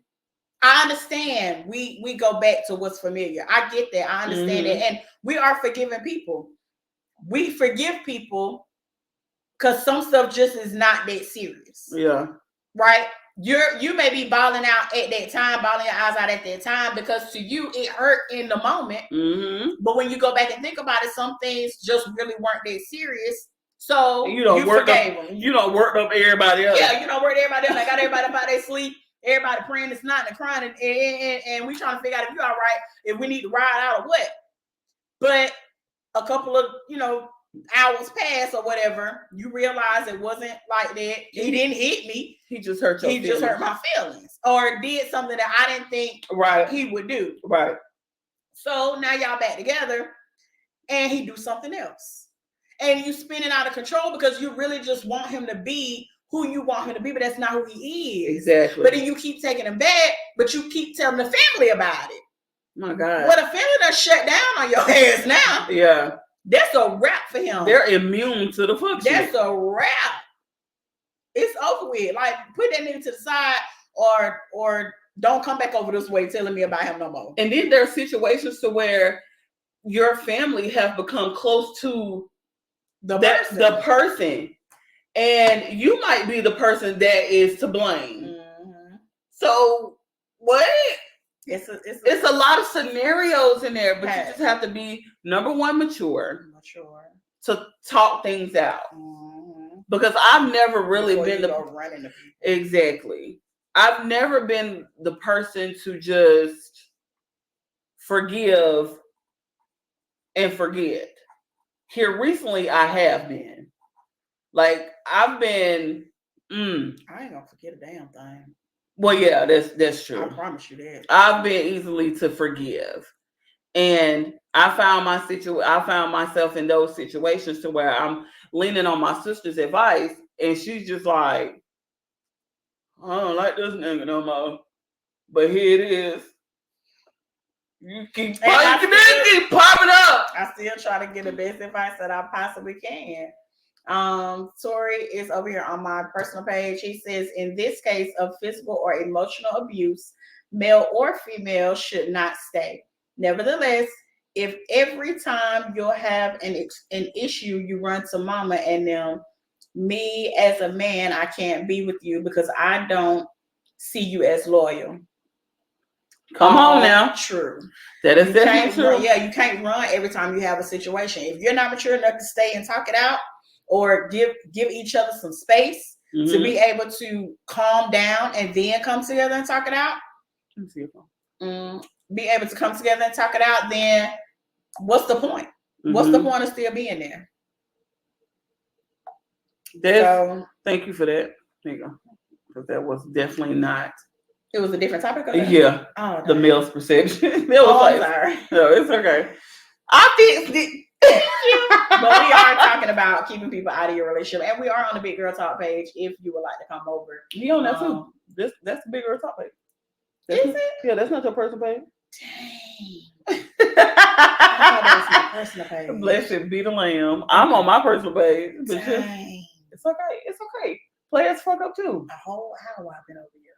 I understand we go back to what's familiar. I get that. I understand it. And we are forgiving people. We forgive people because some stuff just is not that serious. Yeah. Right? You may be bawling out at that time, bawling your eyes out at that time because to you it hurt in the moment. But when you go back and think about it, some things just really weren't that serious. So you forgave them. You don't work up everybody else. Yeah, you don't work everybody else. I got everybody about their sleep. Everybody praying, it's not and crying, and we trying to figure out if you're all right, if we need to ride out or what. But a couple of hours pass or whatever, you realize it wasn't like that. He didn't hit me. He just hurt your feelings. Just hurt my feelings, or did something that I didn't think he would do. Right. So now y'all back together, and he do something else. And you spinning out of control because you really just want him to be who you want him to be, but that's not who he is. Exactly. But then you keep taking him back, but you keep telling the family about it. My God. Well, the family done shut down on your ass now. Yeah. That's a wrap for him. They're immune to the fuck shit. That's a wrap. It's over with. Like, put that nigga to the side or don't come back over this way telling me about him no more. And then there are situations to where your family have become close to the person, and you might be the person that is to blame. So what? It's a lot of scenarios in there, but you just have to be number one, mature to talk things out. Because I've never really been exactly. I've never been the person to just forgive and forget. Here recently, I have been. Like, I've been. I ain't gonna forget a damn thing. Well, yeah, that's true. I promise you that. I've been easily to forgive. And I found myself in those situations to where I'm leaning on my sister's advice, and she's just like, I don't like this nigga no more. But here it is. You keep popping up. I still try to get the best advice that I possibly can. Tori is over here on my personal page. He says, in this case of physical or emotional abuse, male or female should not stay. Nevertheless, if every time you'll have an issue, you run to mama and them, me as a man, I can't be with you because I don't see you as loyal. Come on now. True. That is definitely true. You can't run every time you have a situation. If you're not mature enough to stay and talk it out, or give each other some space to be able to calm down and then come together and talk it out. Be able to come together and talk it out, then what's the point? What's the point of still being there? Thank you for that. There you go. Because that was definitely not. It was a different topic. Yeah. Oh, the male's perception. I'm sorry. No, it's okay. I fixed it. But we are talking about keeping people out of your relationship, and we are on the Big Girl Talk page if you would like to come over. You on that too. That's the Big Girl Talk page. Is it? Yeah, that's not your personal page. Dang. That's my personal page. Blessed be the lamb. I'm on my personal page. But Dang. It's okay. It's okay. Players fuck up too. A whole hour I've been over here.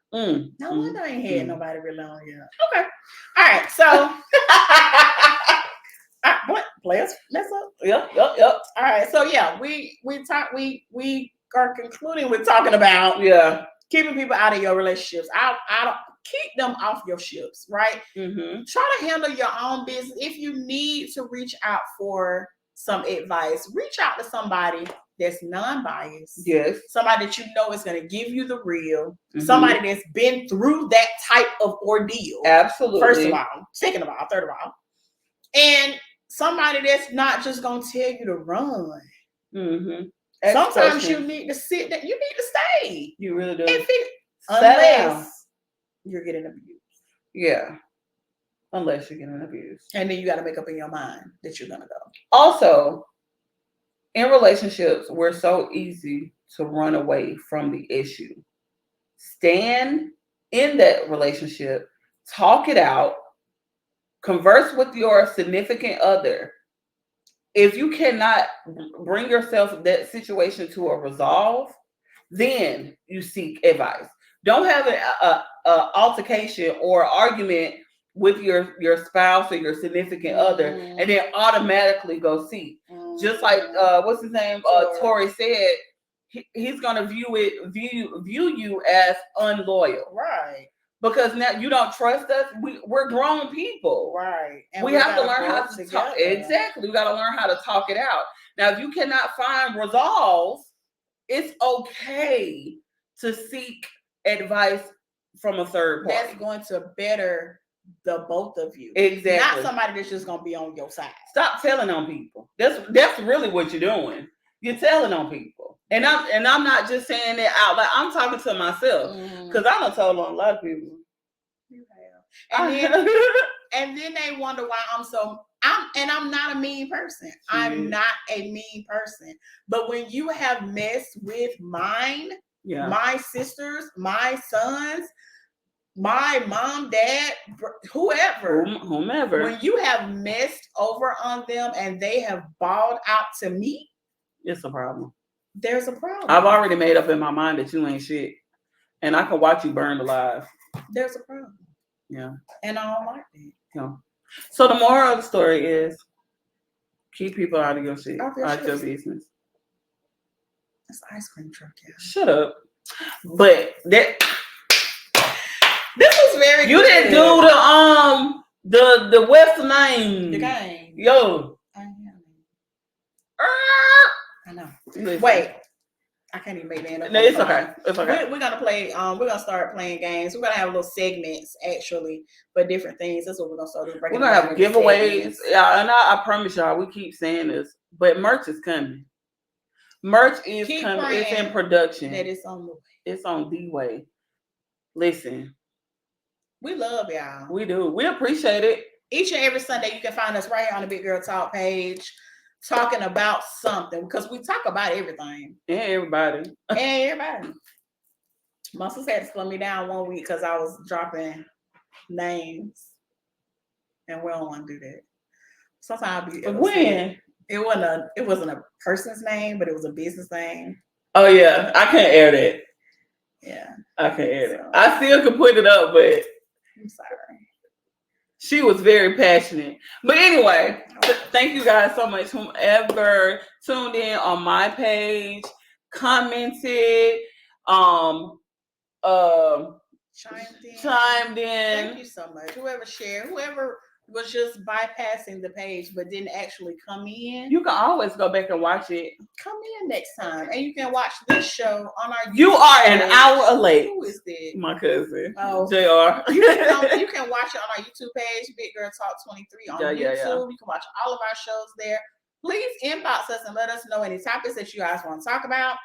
No wonder I ain't had nobody really on here. Okay. All right. So. What players mess up? Yep. All right, so yeah, we are concluding with talking about keeping people out of your relationships. I don't keep them off your ships, right? Try to handle your own business. If you need to reach out for some advice, reach out to somebody that's non-biased. Yes, somebody that you know is going to give you the real. Somebody that's been through that type of ordeal. Absolutely. First of all, second of all, third of all, and somebody that's not just gonna tell you to run. Sometimes you need to sit there. You need to stay. You really do. Unless you're getting abused. Yeah. Unless you're getting abused. And then you got to make up in your mind that you're gonna go. Also, in relationships, we're so easy to run away from the issue. Stand in that relationship, talk it out. Converse with your significant other. If you cannot bring yourself that situation to a resolve, then you seek advice. Don't have an altercation or argument with your spouse or your significant other, and then automatically go seek. Just like what's his name? Tori said he's gonna view you as unloyal, right? Because now you don't trust us. We're grown people. Right. And we have to learn how to talk. Exactly. We got to learn how to talk it out. Now, if you cannot find resolve, it's okay to seek advice from a third party. That's going to better the both of you. Exactly. Not somebody that's just going to be on your side. Stop telling on people. That's really what you're doing. You're telling on people. And I'm not just saying that out loud. I'm talking to myself because I done told on a lot of people. You have. And then they wonder why I'm not a mean person. I'm not a mean person. But when you have messed with mine, my sisters, my sons, my mom, dad, whomever, when you have messed over on them and they have bawled out to me, it's a problem. There's a problem. I've already made up in my mind that you ain't shit. And I can watch you burned alive. There's a problem. Yeah. And I don't like that. Yeah. So the moral of the story is keep people out of your shit. Out your business. That's ice cream truck, yeah. Shut up. But this was very you good. Didn't do the what's the name? The game. Yo. I know. Listen. Wait. I can't even make that up. No, it's okay. It's okay. We're gonna play. We're gonna start playing games. We're gonna have little segments actually for different things. That's what we're gonna start doing. We're gonna have giveaways. Yeah, and I promise y'all, we keep saying this, but merch is coming. Merch is coming. It's in production. That it's on the way. It's on the way. Listen, we love y'all. We do. We appreciate it. Each and every Sunday, you can find us right here on the Big Girl Talk page, talking about something, because we talk about everything. And everybody. And everybody. My sister had to slow me down one week because I was dropping names, and we don't want to do that. Sometimes I'll be. When? It wasn't a person's name, but it was a business name. Oh yeah, I can't air that. Yeah, I can't air that. I still can put it up, but I'm sorry. She was very passionate. But anyway, thank you guys so much. Whomever tuned in on my page, commented, chimed in. Thank you so much. Whoever shared, whoever was just bypassing the page but didn't actually come in. You can always go back and watch it. Come in next time. And you can watch this show on our You YouTube are page. an hour late. Who is that? My cousin. Oh. JR. You can watch it on our YouTube page, Big Girl Talk 23 on YouTube. Yeah. You can watch all of our shows there. Please inbox us and let us know any topics that you guys want to talk about.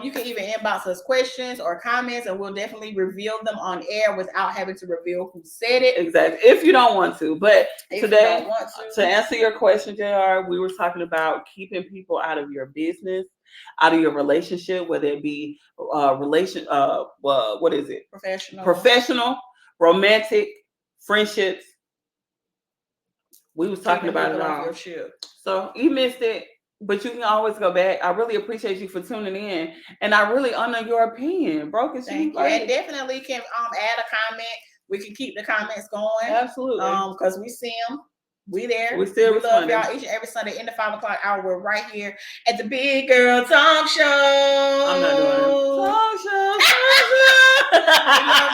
You can even inbox us questions or comments, and we'll definitely reveal them on air without having to reveal who said it. Exactly. If you don't want to. But today, to answer your question, JR, we were talking about keeping people out of your business, out of your relationship, whether it be what is it? Professional, romantic, friendships. We was talking about it all. So you missed it. But you can always go back. I really appreciate you for tuning in, and I really honor your opinion, bro. Thank you. And definitely can add a comment. We can keep the comments going. Absolutely. Because we see them. We there. We love y'all each and every Sunday in the 5 o'clock hour. We're right here at the Big Girl Talk Show. I'm not doing it. Talk show. We love